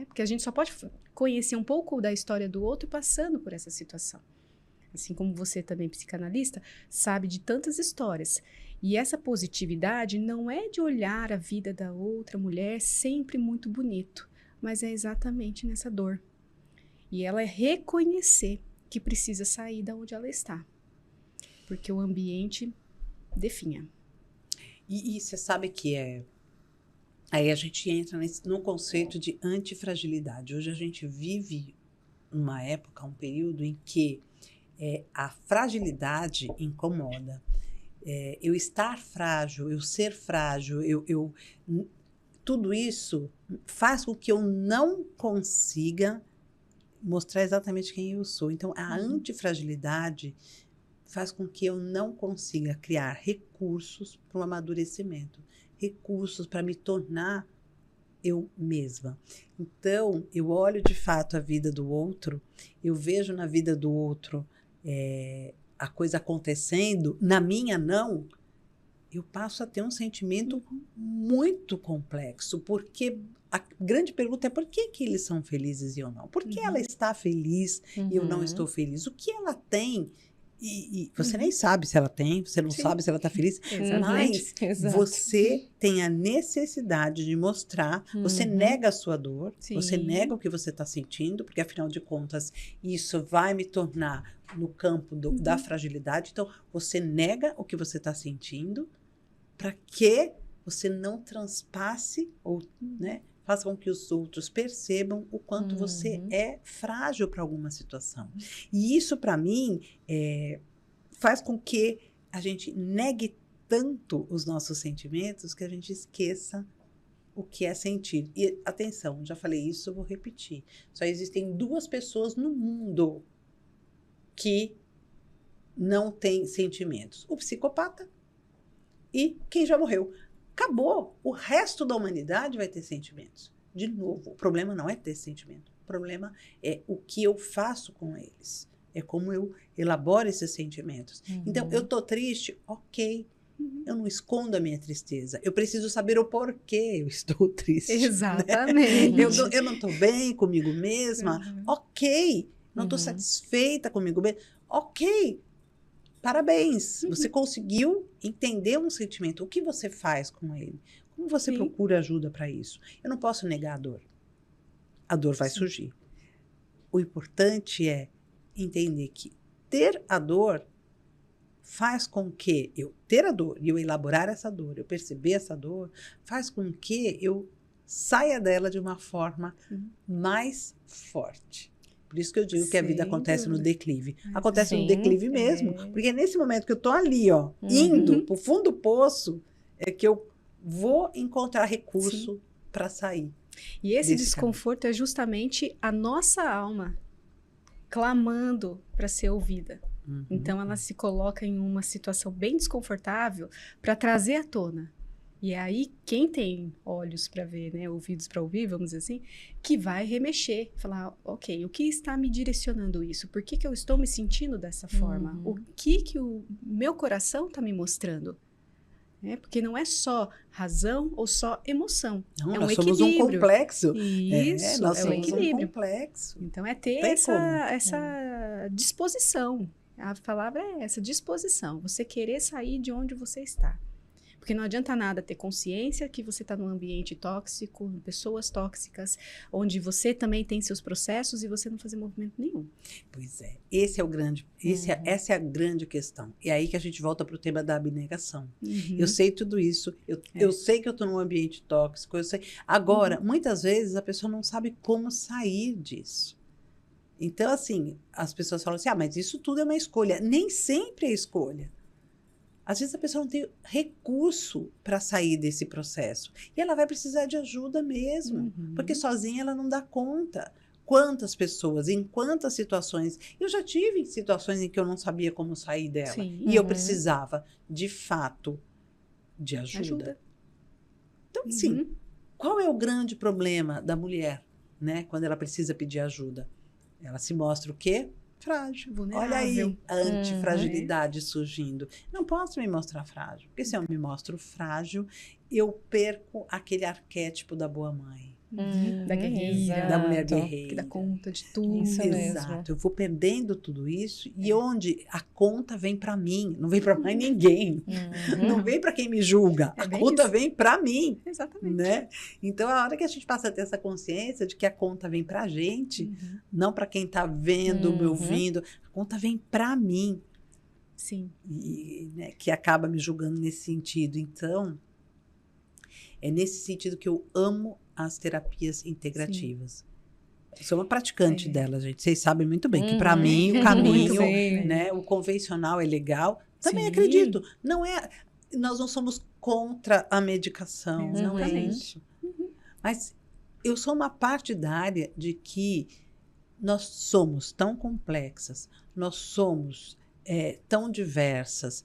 Porque a gente só pode conhecer um pouco da história do outro passando por essa situação. Assim como você também, psicanalista, sabe de tantas histórias. E essa positividade não é de olhar a vida da outra mulher sempre muito bonito, mas é exatamente nessa dor. E ela é reconhecer que precisa sair da onde ela está. Porque o ambiente definha. E você sabe que aí a gente entra no conceito de antifragilidade. Hoje a gente vive uma época, um período em que a fragilidade incomoda. Eu estar frágil, eu ser frágil, tudo isso faz com que eu não consiga mostrar exatamente quem eu sou. Então, a antifragilidade faz com que eu não consiga criar recursos para o amadurecimento, recursos para me tornar eu mesma. Então, eu olho de fato a vida do outro, eu vejo na vida do outro a coisa acontecendo, na minha não, eu passo a ter um sentimento muito complexo, porque a grande pergunta é por que eles são felizes e eu não? Por que ela está feliz e eu não estou feliz? O que ela tem? E você nem sabe se ela tem, você não sabe se ela está feliz, mas você tem a necessidade de mostrar, você nega a sua dor, você nega o que você está sentindo, porque afinal de contas isso vai me tornar no campo da fragilidade, então você nega o que você está sentindo para que você não transpasse ou, né, faça com que os outros percebam o quanto você é frágil para alguma situação. E isso, para mim, faz com que a gente negue tanto os nossos sentimentos que a gente esqueça o que é sentir. E, atenção, já falei isso, eu vou repetir. Só existem 2 pessoas no mundo que não têm sentimentos. O psicopata e quem já morreu. Acabou. O resto da humanidade vai ter sentimentos. De novo, o problema não é ter sentimento. O problema é o que eu faço com eles. É como eu elaboro esses sentimentos. Então, eu tô triste, ok. Eu não escondo a minha tristeza. Eu preciso saber o porquê eu estou triste. Exatamente. Né? Eu não estou bem comigo mesma. Ok. Não estou satisfeita comigo mesma. Ok. Parabéns, você conseguiu entender um sentimento. O que você faz com ele? Como você procura ajuda para isso? Eu não posso negar a dor. A dor vai surgir. O importante é entender que ter a dor faz com que eu ter a dor e eu elaborar essa dor, eu perceber essa dor, faz com que eu saia dela de uma forma mais forte. Por isso que eu digo que a vida acontece no declive. Acontece no declive mesmo. Porque é nesse momento que eu estou ali, ó, indo para o fundo do poço, é que eu vou encontrar recurso para sair. E esse desconforto é justamente a nossa alma clamando para ser ouvida. Então, ela se coloca em uma situação bem desconfortável para trazer à tona. E é aí, quem tem olhos para ver, né, ouvidos para ouvir, vamos dizer assim, que vai remexer, falar, ok, o que está me direcionando isso? Por que eu estou me sentindo dessa forma? O que o meu coração está me mostrando? Porque não é só razão ou só emoção. Não, é nós um somos um equilíbrio. complexo. Isso, nós é um somos equilíbrio. um complexo. Então, é ter Tem essa disposição. A palavra é essa, disposição. Você querer sair de onde você está. Porque não adianta nada ter consciência que você está num ambiente tóxico, pessoas tóxicas, onde você também tem seus processos e você não fazer movimento nenhum. Pois é, esse é o grande, essa é a grande questão. E aí que a gente volta para o tema da abnegação. Eu sei tudo isso, eu sei que eu estou num ambiente tóxico, eu sei. Agora, muitas vezes a pessoa não sabe como sair disso. Então, assim, as pessoas falam assim, mas isso tudo é uma escolha. Nem sempre é escolha. Às vezes a pessoa não tem recurso para sair desse processo. E ela vai precisar de ajuda mesmo, porque sozinha ela não dá conta. Quantas pessoas, em quantas situações... Eu já tive situações em que eu não sabia como sair dela. Sim. E eu precisava, de fato, de ajuda. Então, assim, qual é o grande problema da mulher, né, quando ela precisa pedir ajuda? Ela se mostra o quê? Frágil. Vulnerável. Olha aí a antifragilidade surgindo. Não posso me mostrar frágil, porque se eu me mostro frágil, eu perco aquele arquétipo da boa mãe. Da guerreira. Da mulher guerreira. Que dá conta de tudo. Isso mesmo. Exato. Eu vou perdendo tudo isso e onde a conta vem para mim, não vem para mais ninguém. Não vem para quem me julga. A conta isso. vem para mim. Exatamente. Né? Então, a hora que a gente passa a ter essa consciência de que a conta vem para a gente, não para quem está vendo, me ouvindo, a conta vem para mim. Sim. E, né, que acaba me julgando nesse sentido. Então, é nesse sentido que eu amo as terapias integrativas. Eu sou uma praticante delas, gente. Vocês sabem muito bem que, para mim, o caminho, né, o convencional é legal. Também acredito. Nós não somos contra a medicação. Não é isso. Mas eu sou uma partidária de que nós somos tão complexas, nós somos tão diversas.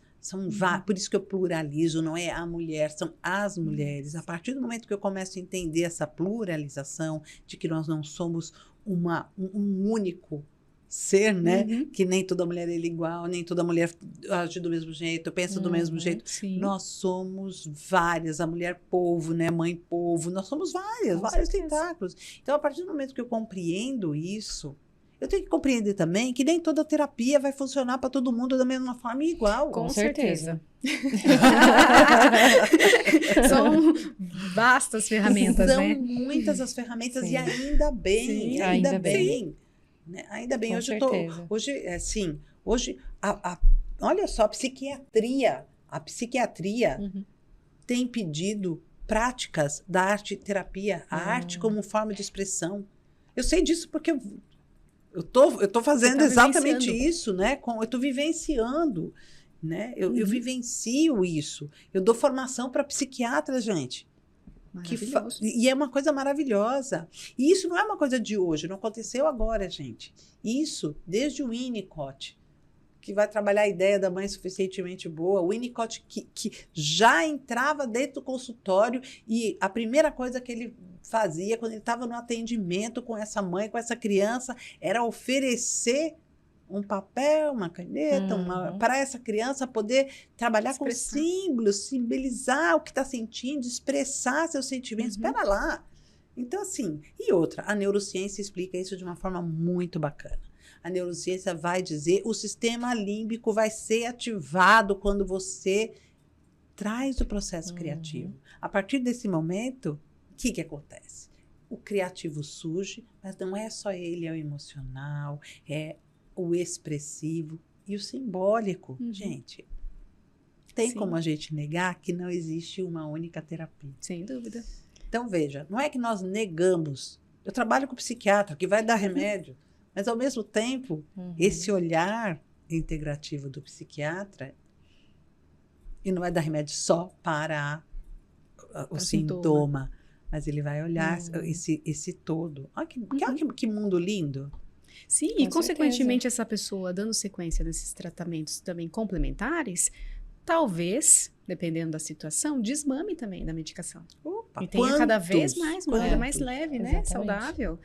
Por isso que eu pluralizo, não é a mulher, são as mulheres. A partir do momento que eu começo a entender essa pluralização, de que nós não somos um único ser, né? Que nem toda mulher é igual, nem toda mulher age do mesmo jeito, pensa do mesmo jeito. Sim. Nós somos várias, a mulher polvo, né? Mãe polvo, nós somos vários tentáculos. Então, a partir do momento que eu compreendo isso, eu tenho que compreender também que nem toda terapia vai funcionar para todo mundo da mesma forma e igual. Com certeza. São vastas ferramentas, São né? muitas as ferramentas e ainda bem. Sim, ainda bem. Né? Ainda bem. Com Hoje certeza. hoje olha só, a psiquiatria tem pedido práticas da arte-terapia, a arte como forma de expressão. Eu sei disso porque eu tô fazendo exatamente isso, né? Eu tô vivenciando, né? Eu vivencio isso. Eu dou formação para psiquiatra, gente. E é uma coisa maravilhosa. E isso não é uma coisa de hoje, não aconteceu agora, gente. Isso desde o Winnicott, que vai trabalhar a ideia da mãe suficientemente boa. O Winnicott que já entrava dentro do consultório e a primeira coisa que ele fazia quando ele estava no atendimento com essa mãe, com essa criança, era oferecer um papel, uma caneta, para essa criança poder trabalhar com símbolos, simbolizar o que está sentindo, expressar seus sentimentos. Espera lá. Então, assim, e outra, a neurociência explica isso de uma forma muito bacana. A neurociência vai dizer o sistema límbico vai ser ativado quando você traz o processo criativo. A partir desse momento, o que acontece? O criativo surge, mas não é só ele, é o emocional, é o expressivo e o simbólico. Gente, tem como a gente negar que não existe uma única terapia? Sem dúvida. Então, veja, não é que nós negamos. Eu trabalho com psiquiatra, que vai dar remédio, mas, ao mesmo tempo, esse olhar integrativo do psiquiatra, e não vai dar remédio só para o sintoma, mas ele vai olhar esse todo. Olha que mundo lindo. Sim, e consequentemente essa pessoa dando sequência nesses tratamentos também complementares, talvez, dependendo da situação, desmame também da medicação. E tenha cada vez mais uma vida mais leve, né? Saudável.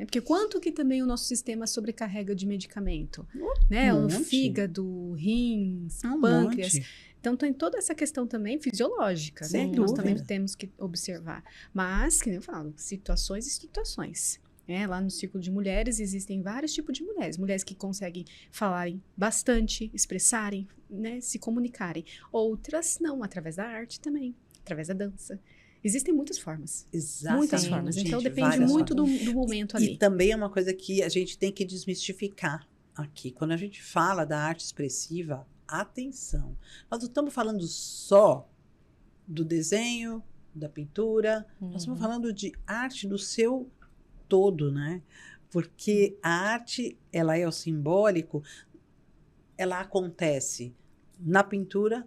Porque quanto que também o nosso sistema sobrecarrega de medicamento? Né? O fígado, rins, pâncreas. Então, tem toda essa questão também fisiológica, né? Que nós também temos que observar. Mas, que nem eu falo, situações e situações. Lá no Círculo de Mulheres existem vários tipos de mulheres. Mulheres que conseguem falarem bastante, expressarem, né? Se comunicarem. Outras não, através da arte também, através da dança. Existem muitas formas. Exatamente. Muitas formas. Então, depende muito do momento ali. E também é uma coisa que a gente tem que desmistificar aqui. Quando a gente fala da arte expressiva, atenção. Nós não estamos falando só do desenho, da pintura. Nós estamos falando de arte do seu todo, né? Porque a arte, ela é o simbólico, ela acontece na pintura,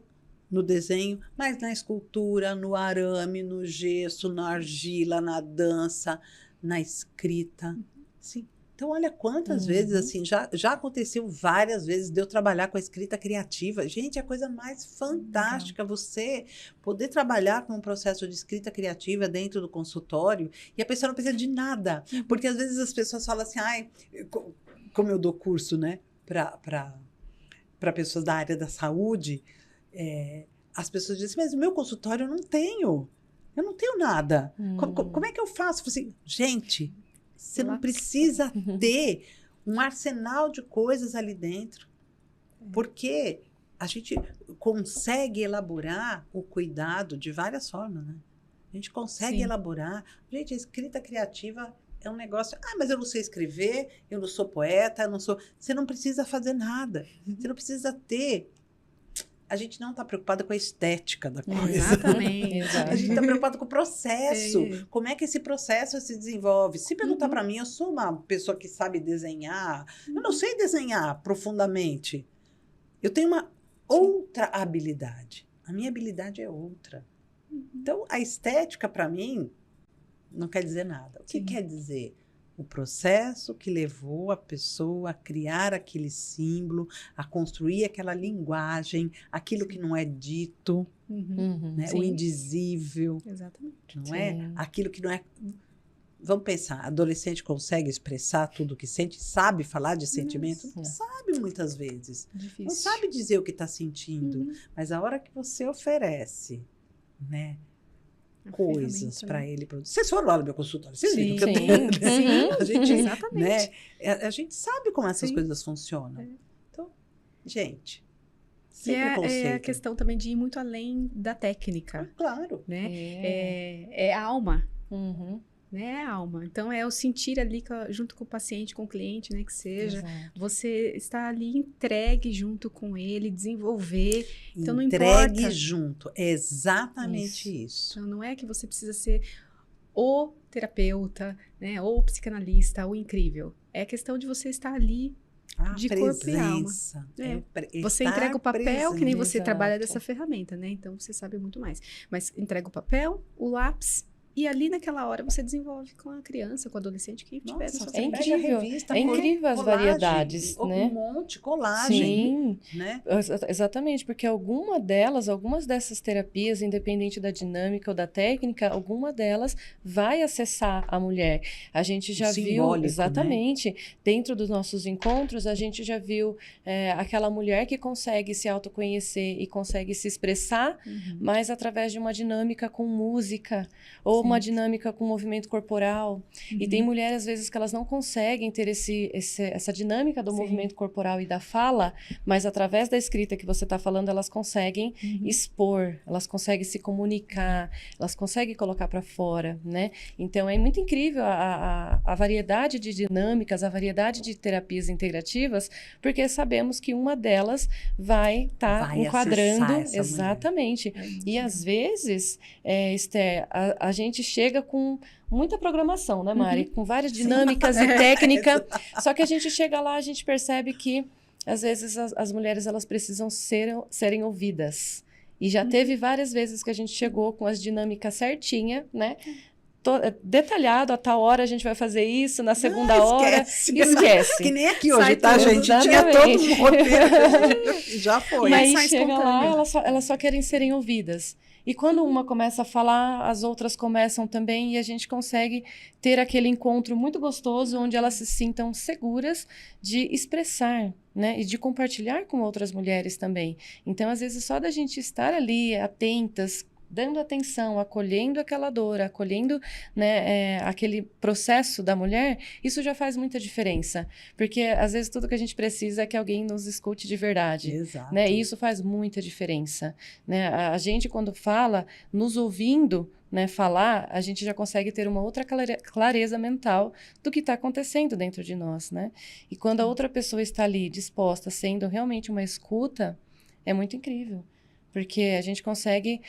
no desenho, mas na escultura, no arame, no gesso, na argila, na dança, na escrita. Sim. Então, olha quantas vezes, assim, já aconteceu várias vezes de eu trabalhar com a escrita criativa. Gente, é a coisa mais fantástica você poder trabalhar com um processo de escrita criativa dentro do consultório e a pessoa não precisa de nada. Porque, às vezes, as pessoas falam assim, como eu dou curso, né, para pessoas da área da saúde, as pessoas dizem, mas no meu consultório eu não tenho nada. Como é que eu faço? Assim, gente, você não precisa ter um arsenal de coisas ali dentro, porque a gente consegue elaborar o cuidado de várias formas, né? A gente consegue elaborar. Gente, a escrita criativa é um negócio... mas eu não sei escrever, eu não sou poeta, eu não sou... Você não precisa fazer nada. Você não precisa ter... A gente não está preocupada com a estética da coisa. Exatamente. A gente está preocupado com o processo. Como é que esse processo se desenvolve? Se perguntar para mim, eu sou uma pessoa que sabe desenhar. Eu não sei desenhar profundamente. Eu tenho uma outra habilidade. A minha habilidade é outra. Então, a estética, para mim, não quer dizer nada. O que quer dizer? O processo que levou a pessoa a criar aquele símbolo, a construir aquela linguagem, aquilo que não é dito, né? O indizível. Exatamente. Não é? Aquilo que não é... Vamos pensar, adolescente consegue expressar tudo o que sente, sabe falar de sentimento? Não sabe muitas vezes. Difícil. Não sabe dizer o que está sentindo. Mas a hora que você oferece, né? Coisas para ele produzir. Vocês foram lá no meu consultório, vocês viram que eu tenho, a gente, exatamente. Né, a gente sabe como essas coisas funcionam. Então, gente, sem preconceito. É a questão também de ir muito além da técnica. Claro. Né? É a alma. Né? É a alma. Então, é o sentir ali junto com o paciente, com o cliente, né? Que seja. Exato. Você está ali entregue junto com ele, desenvolver. Então, não entregue importa. junto. É exatamente isso. Então, não é que você precisa ser o terapeuta, né? Ou o psicanalista, ou incrível. É questão de você estar ali de corpo e alma. Você entrega o papel, que nem você trabalha dessa ferramenta, né? Então, você sabe muito mais. Mas entrega o papel, o lápis... E ali naquela hora você desenvolve com a criança, com o adolescente, quem tiver na sua É incrível, revista, é incrível as variedades, né? Um monte, colagem. Sim, né? Exatamente, porque algumas dessas terapias, independente da dinâmica ou da técnica, alguma delas vai acessar a mulher. A gente já viu, exatamente, né? Dentro dos nossos encontros, a gente já viu aquela mulher que consegue se autoconhecer e consegue se expressar, mas através de uma dinâmica com música, ou uma dinâmica com movimento corporal. E tem mulheres, às vezes, que elas não conseguem ter essa dinâmica do movimento corporal e da fala, mas através da escrita que você está falando, elas conseguem expor, elas conseguem se comunicar, elas conseguem colocar para fora, né? Então, é muito incrível a variedade de dinâmicas, a variedade de terapias integrativas, porque sabemos que uma delas vai estar enquadrando... Exatamente. E, às vezes, Esther, a gente chega com muita programação, né, Mari? Com várias dinâmicas e técnica. Só que a gente chega lá, a gente percebe que, às vezes, as mulheres elas precisam serem ouvidas. E já teve várias vezes que a gente chegou com as dinâmicas certinha, né? Detalhado, a tal hora a gente vai fazer isso, na segunda hora. Esquece. Que nem aqui hoje, tá, gente? Tinha todo um roteiro. Já foi. E aí chega lá, elas só querem serem ouvidas. E quando uma começa a falar, as outras começam também, e a gente consegue ter aquele encontro muito gostoso, onde elas se sintam seguras de expressar, né? E de compartilhar com outras mulheres também. Então, às vezes, só da gente estar ali, atentas, dando atenção, acolhendo aquela dor, acolhendo, né, aquele processo da mulher, isso já faz muita diferença. Porque, às vezes, tudo que a gente precisa é que alguém nos escute de verdade. Exato. Né? E isso faz muita diferença. Né? A gente, quando fala, nos ouvindo, né, falar, a gente já consegue ter uma outra clareza mental do que está acontecendo dentro de nós. Né? E quando a outra pessoa está ali disposta, sendo realmente uma escuta, é muito incrível. Porque a gente consegue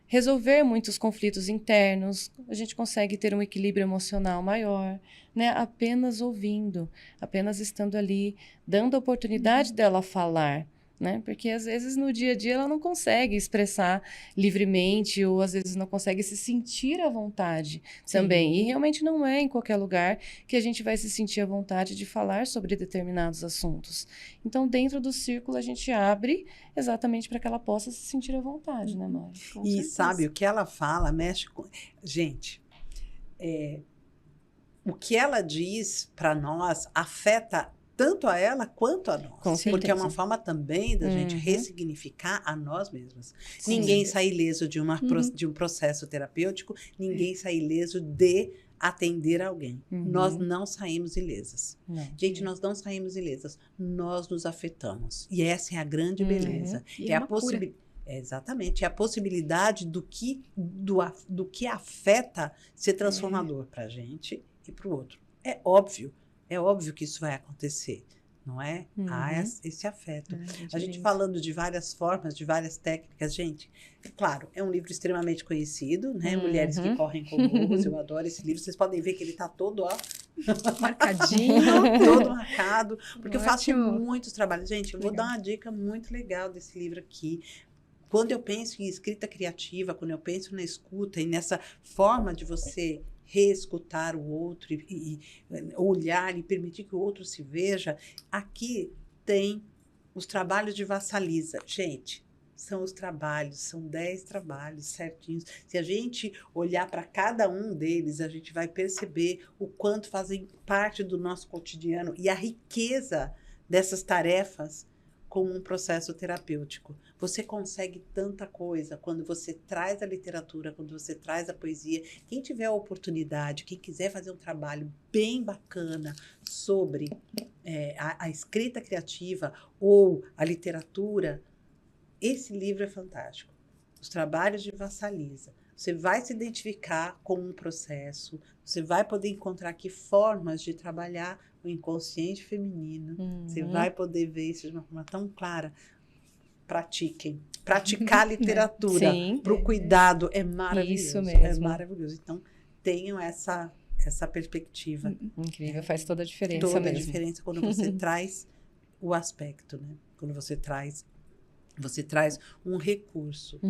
resolver muitos conflitos internos, a gente consegue ter um equilíbrio emocional maior, né? Apenas ouvindo, apenas estando ali, dando a oportunidade dela falar. Né? Porque às vezes no dia a dia ela não consegue expressar livremente ou às vezes não consegue se sentir à vontade também. E realmente não é em qualquer lugar que a gente vai se sentir à vontade de falar sobre determinados assuntos. Então, dentro do círculo, a gente abre exatamente para que ela possa se sentir à vontade, né, Mari? E sabe, o que ela fala mexe com... Gente, o que ela diz para nós afeta tanto a ela quanto a nós. Porque é uma forma também da gente ressignificar a nós mesmas. Sim. Ninguém sai ileso de um processo terapêutico, ninguém sai ileso de atender alguém. Nós não saímos ilesas. Gente, nós não saímos ilesas. Nós nos afetamos. E essa é a grande beleza. E é a possibilidade. Exatamente. É a possibilidade do que afeta ser transformador para a gente e para o outro. É óbvio que isso vai acontecer, não é? Há esse afeto. A gente falando de várias formas, de várias técnicas, gente, claro, é um livro extremamente conhecido, né? Mulheres que correm com lobos, eu adoro esse livro. Vocês podem ver que ele está todo, ó, marcadinho, todo marcado, porque eu faço muitos trabalhos. Gente, eu vou dar uma dica muito legal desse livro aqui. Quando eu penso em escrita criativa, quando eu penso na escuta e nessa forma de você reescutar o outro e olhar e permitir que o outro se veja, aqui tem os trabalhos de Vassalisa. Gente, são os trabalhos, são 10 trabalhos certinhos. Se a gente olhar para cada um deles, a gente vai perceber o quanto fazem parte do nosso cotidiano e a riqueza dessas tarefas como um processo terapêutico. Você consegue tanta coisa quando você traz a literatura, quando você traz a poesia. Quem tiver a oportunidade, quem quiser fazer um trabalho bem bacana sobre a escrita criativa ou a literatura, esse livro é fantástico. Os trabalhos de Vassalisa. Você vai se identificar com um processo, você vai poder encontrar aqui formas de trabalhar o inconsciente feminino. Você vai poder ver isso de uma forma tão clara. Pratiquem. Praticar literatura para o cuidado é maravilhoso. Isso mesmo. É maravilhoso. Então, tenham essa perspectiva. Incrível, faz toda a diferença toda mesmo. Toda a diferença quando você traz o aspecto, né? Quando você traz um recurso.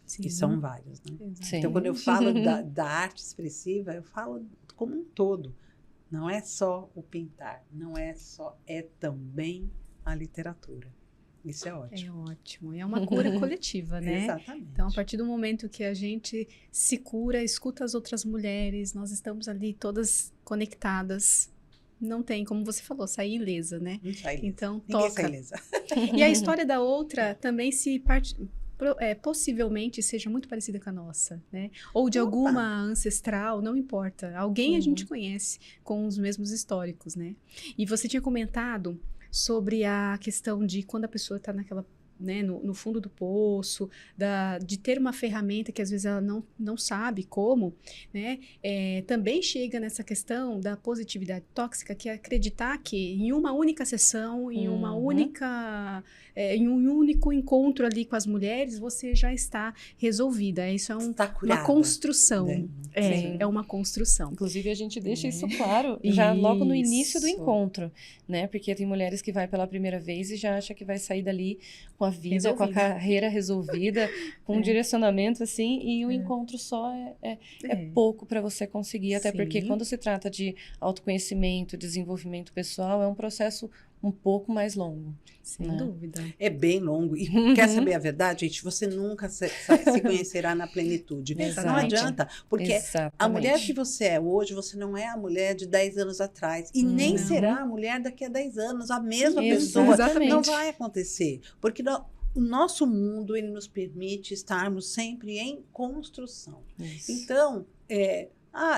Sim. E são vários, né? Sim. Então, quando eu falo da arte expressiva, eu falo como um todo. Não é só o pintar, é também a literatura. Isso é ótimo. É ótimo. E é uma cura coletiva, né? Exatamente. Então, a partir do momento que a gente se cura, escuta as outras mulheres, nós estamos ali todas conectadas. Não tem, como você falou, sair ilesa, né? Não sai ilesa. Então, Ninguém toca. sai ilesa. E a história da outra também possivelmente seja muito parecida com a nossa, né? Ou de alguma ancestral, não importa. Alguém a gente conhece com os mesmos históricos, né? E você tinha comentado sobre a questão de quando a pessoa está naquela, né, no fundo do poço, de ter uma ferramenta que às vezes ela não sabe como, né? Também chega nessa questão da positividade tóxica, que é acreditar que em uma única sessão, em uma única, em um único encontro ali com as mulheres, você já está resolvida. Isso é uma construção. Né? É uma construção. Inclusive, a gente deixa isso claro já logo no início do encontro, né? Porque tem mulheres que vai pela primeira vez e já acha que vai sair dali com a vida, com a carreira resolvida, com um direcionamento assim, e o encontro só é pouco para você conseguir, até porque quando se trata de autoconhecimento, desenvolvimento pessoal, é um processo um pouco mais longo. Sem né? dúvida. É bem longo. E quer saber a verdade, gente? Você nunca se conhecerá na plenitude. Não Exatamente. adianta. Porque a mulher que você é hoje, você não é a mulher de 10 anos atrás. E nem Não. será a mulher daqui a 10 anos. A mesma Isso, pessoa. exatamente. Não vai acontecer. Porque o nosso mundo, ele nos permite estarmos sempre em construção. Isso. Então,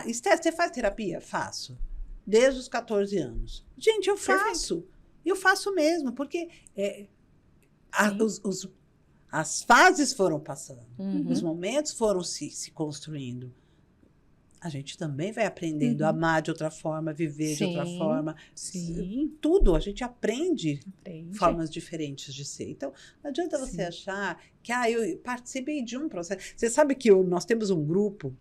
Esther, você faz terapia? Faço. Desde os 14 anos. Gente, eu faço. Eu faço mesmo, porque as fases foram passando. Os momentos foram se construindo. A gente também vai aprendendo a amar de outra forma, viver de outra forma. Sim. Tudo, a gente aprende formas diferentes de ser. Então, não adianta você achar que eu participei de um processo. Você sabe que nós temos um grupo,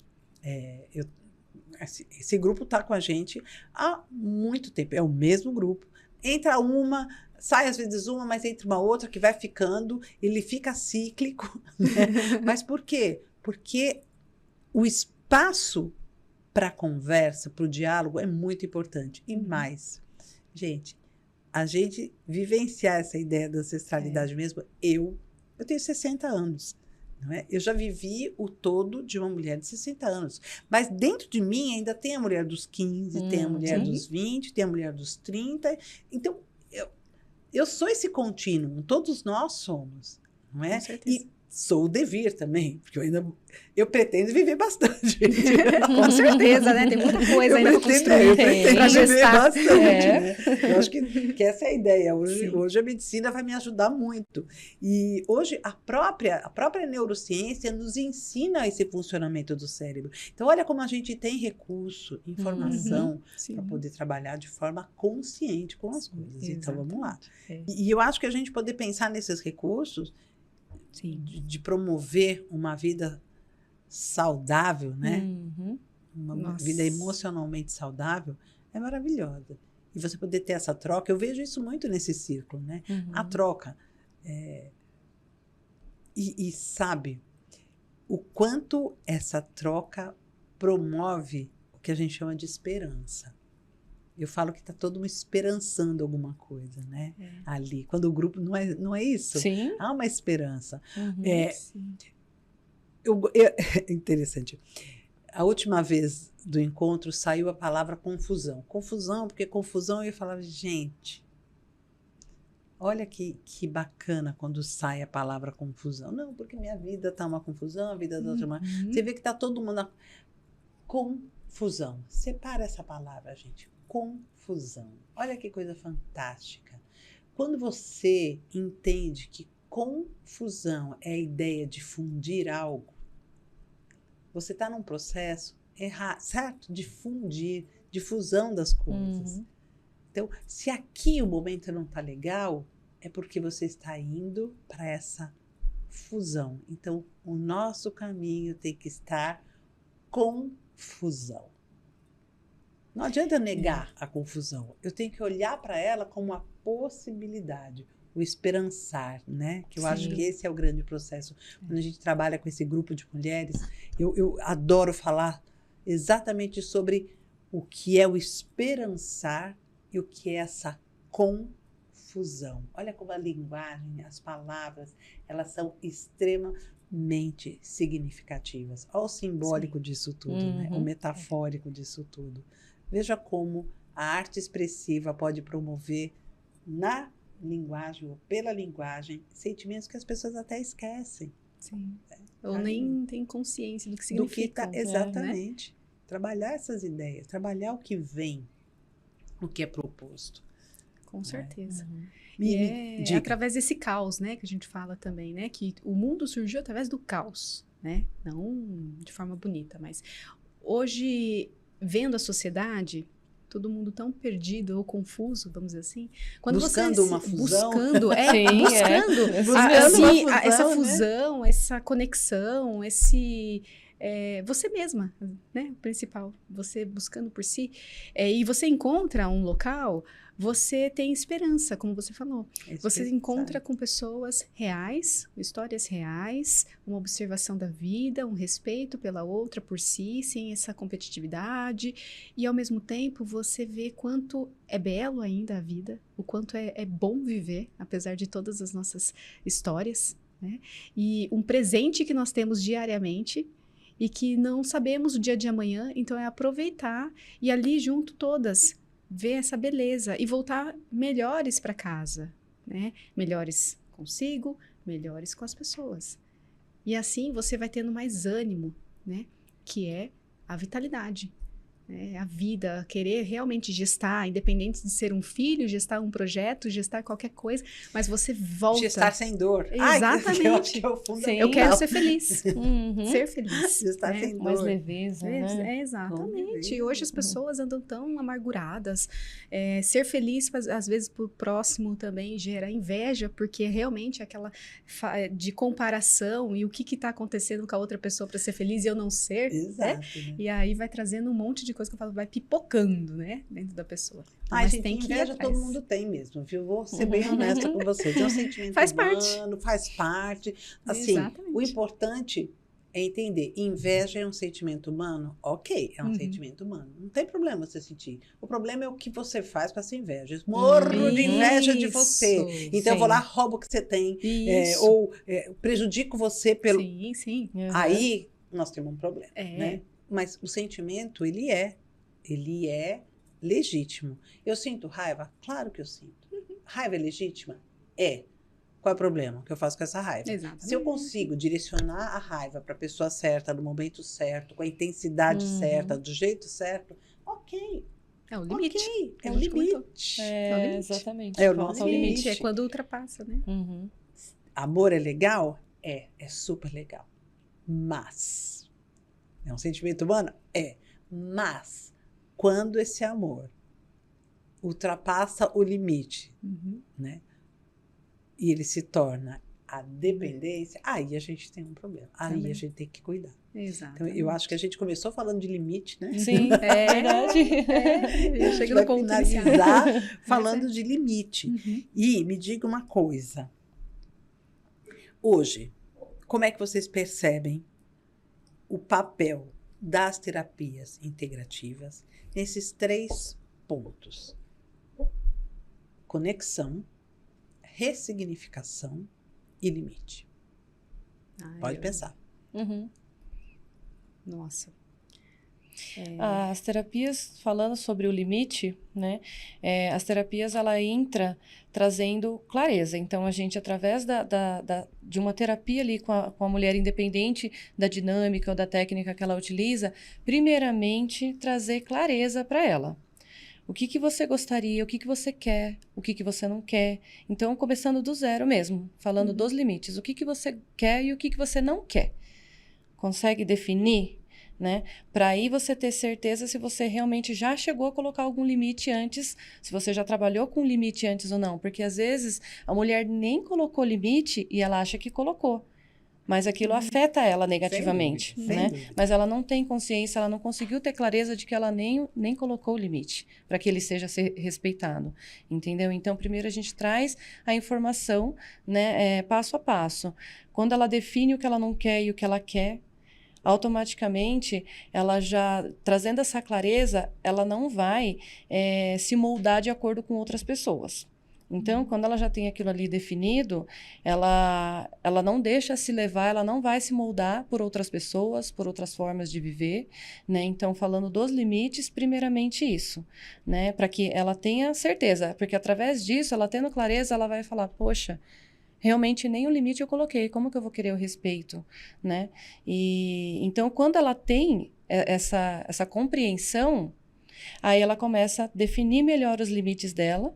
esse grupo está com a gente há muito tempo, é o mesmo grupo. Entra uma, sai às vezes uma, mas entra uma outra que vai ficando, ele fica cíclico. Né? Mas por quê? Porque o espaço para a conversa, para o diálogo é muito importante. E mais, gente, a gente vivenciar essa ideia da ancestralidade mesmo, eu tenho 60 anos. Não é? Eu já vivi o todo de uma mulher de 60 anos. Mas dentro de mim ainda tem a mulher dos 15, tem a mulher dos 20, tem a mulher dos 30. Então, eu sou esse contínuo, todos nós somos. Não é? Com certeza. E sou o devir também, porque eu pretendo viver bastante. Com certeza, né? Tem muita coisa ainda para construir. Eu pretendo pra viver gestar. bastante. Né? Eu acho que essa é a ideia. Hoje a medicina vai me ajudar muito. E hoje a própria neurociência nos ensina esse funcionamento do cérebro. Então, olha como a gente tem recurso, informação, para poder trabalhar de forma consciente com as coisas. Exatamente. Então, vamos lá. E eu acho que a gente poder pensar nesses recursos, de promover uma vida saudável, né? Uma vida emocionalmente saudável, é maravilhosa. E você poder ter essa troca, eu vejo isso muito nesse círculo, né? A troca. E sabe, o quanto essa troca promove o que a gente chama de esperança. Eu falo que está todo mundo esperançando alguma coisa, né? Ali. Quando o grupo não é isso? Sim. Há uma esperança. Sim. Interessante. A última vez do encontro saiu a palavra confusão. Confusão, porque confusão eu falava, gente, olha que bacana quando sai a palavra confusão. Não, porque minha vida está uma confusão, a vida da outra uma... Você vê que está todo mundo na confusão. Separa essa palavra, gente. Confusão. Olha que coisa fantástica. Quando você entende que confusão é a ideia de fundir algo, você está num processo certo? De fundir, de fusão das coisas. Então, se aqui o momento não está legal, é porque você está indo para essa fusão. Então, o nosso caminho tem que estar confusão. Não adianta negar a confusão. Eu tenho que olhar para ela como uma possibilidade, o esperançar, né? Que eu acho que esse é o grande processo. Quando a gente trabalha com esse grupo de mulheres, eu adoro falar exatamente sobre o que é o esperançar e o que é essa confusão. Olha como a linguagem, as palavras, elas são extremamente significativas. Olha o simbólico disso tudo, né? O metafórico disso tudo. Veja como a arte expressiva pode promover na linguagem ou pela linguagem sentimentos que as pessoas até esquecem. Sim. Ou nem tem consciência do que significa. Exatamente. Né? Trabalhar essas ideias, trabalhar o que vem, o que é proposto. Com certeza. E é através desse caos, né, que a gente fala também, né, que o mundo surgiu através do caos, né, não de forma bonita, mas hoje, vendo a sociedade, todo mundo tão perdido ou confuso, vamos dizer assim, quando buscando uma fusão, buscando essa fusão, né? Essa conexão, você mesma, né, o principal, você buscando por si, e você encontra um local você tem esperança, como você falou. Você Esperança. encontra com pessoas reais, histórias reais, uma observação da vida, um respeito pela outra por si, sem essa competitividade. E, ao mesmo tempo, você vê quanto é belo ainda a vida, o quanto é bom viver, apesar de todas as nossas histórias, né? E um presente que nós temos diariamente e que não sabemos o dia de amanhã, então é aproveitar e ali junto todas ver essa beleza e voltar melhores para casa, né? Melhores consigo, melhores com as pessoas. E assim você vai tendo mais ânimo, né? Que é a vitalidade, né? A vida, querer realmente gestar, independente de ser um filho, gestar um projeto, gestar qualquer coisa, mas você volta. Gestar sem dor. Exatamente. Eu acho que é o fundamental. Eu quero ser feliz. Uhum. Ser feliz. Gestar né? sem dor. Mais leveza, né? Exatamente. E hoje as pessoas andam tão amarguradas. Ser feliz, às vezes, por próximo também gera inveja, porque realmente aquela de comparação e o que está acontecendo com a outra pessoa para ser feliz e eu não ser. Exato. Né? E aí vai trazendo um monte de coisa que eu falo, vai pipocando, né? Dentro da pessoa. Ai, mas gente, tem que ir inveja atrás. todo mundo tem mesmo, viu? Vou ser bem honesta com vocês. É um sentimento Faz humano, faz parte. Assim, Exatamente. o importante é entender. Inveja é um sentimento humano? Ok, é um sentimento humano. Não tem problema você sentir. O problema é o que você faz com essa inveja. Eu morro de inveja de você. Então eu vou lá, roubo o que você tem. Ou prejudico você pelo... Sim, sim. Aí nós temos um problema, né? Mas o sentimento, ele é legítimo. Eu sinto raiva? Claro que eu sinto. Raiva é legítima? É. Qual é o problema que eu faço com essa raiva? Exatamente. Se eu consigo direcionar a raiva para a pessoa certa, no momento certo, com a intensidade certa, do jeito certo, ok. É o limite. Ok, é A o gente comentou. limite. É o limite. Exatamente. É o Falta nosso limite. É quando ultrapassa, né? Uhum. Amor é legal? É super legal. Mas, é um sentimento humano? É. Mas, quando esse amor ultrapassa o limite, né? E ele se torna a dependência, aí a gente tem um problema. Aí Também. a gente tem que cuidar. Exato. Então, eu acho que a gente começou falando de limite, né? Sim, é verdade. Chega Vai no ponto finalizar falando de limite. Uhum. E me diga uma coisa. Hoje, como é que vocês percebem o papel das terapias integrativas nesses 3 pontos? Conexão, ressignificação e limite. Pode pensar. Uhum. Nossa. As terapias, falando sobre o limite, né? As terapias, ela entra trazendo clareza. Então, a gente, através de uma terapia ali com a mulher independente da dinâmica ou da técnica que ela utiliza, primeiramente, trazer clareza para ela. O que você gostaria, o que você quer, o que você não quer. Então, começando do zero mesmo, falando dos limites. O que você quer e o que você não quer. Consegue definir? Né? Para aí você ter certeza se você realmente já chegou a colocar algum limite antes, se você já trabalhou com limite antes ou não. Porque, às vezes, a mulher nem colocou limite e ela acha que colocou. Mas aquilo afeta ela negativamente, Sem né? dúvida. Mas ela não tem consciência, ela não conseguiu ter clareza de que ela nem colocou o limite para que ele seja respeitado, entendeu? Então, primeiro a gente traz a informação, né, passo a passo. Quando ela define o que ela não quer e o que ela quer, automaticamente, ela já, trazendo essa clareza, ela não vai se moldar de acordo com outras pessoas. Então, quando ela já tem aquilo ali definido, ela não deixa se levar, ela não vai se moldar por outras pessoas, por outras formas de viver, né? Então, falando dos limites, primeiramente isso, né? Para que ela tenha certeza, porque através disso, ela tendo clareza, ela vai falar, poxa, realmente nem o limite eu coloquei, como que eu vou querer o respeito, né? E então, quando ela tem essa compreensão, aí ela começa a definir melhor os limites dela,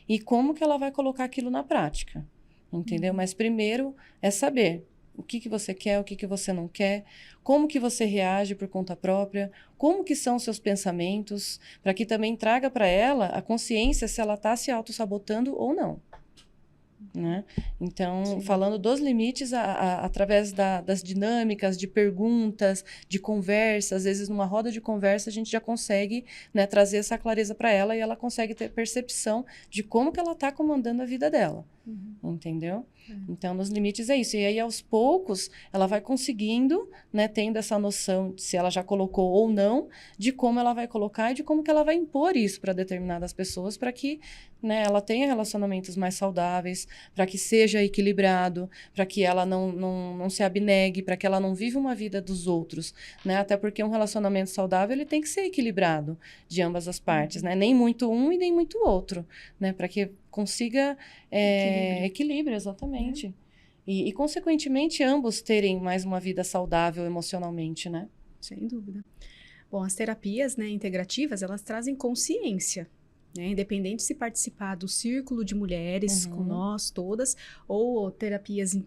e como que ela vai colocar aquilo na prática, entendeu? Mas primeiro é saber o que você quer, o que você não quer, como que você reage por conta própria, como que são os seus pensamentos, para que também traga para ela a consciência se ela está se auto-sabotando ou não. né? Então, falando dos limites, através das dinâmicas, de perguntas, de conversa, às vezes numa roda de conversa a gente já consegue, né, trazer essa clareza para ela e ela consegue ter percepção de como que ela está comandando a vida dela, entendeu? Então, nos limites é isso. E aí, aos poucos, ela vai conseguindo, né, tendo essa noção de se ela já colocou ou não, de como ela vai colocar e de como que ela vai impor isso para determinadas pessoas, para que, né, ela tenha relacionamentos mais saudáveis, para que seja equilibrado, para que ela não se abnegue, para que ela não viva uma vida dos outros, né? Até porque um relacionamento saudável, ele tem que ser equilibrado de ambas as partes, né? Nem muito um e nem muito outro, né? Para que consiga equilíbrio, exatamente. E, consequentemente, ambos terem mais uma vida saudável emocionalmente, né? Sem dúvida. Bom, as terapias, né, integrativas, elas trazem consciência, né? Independente se participar do círculo de mulheres, com nós todas, ou terapias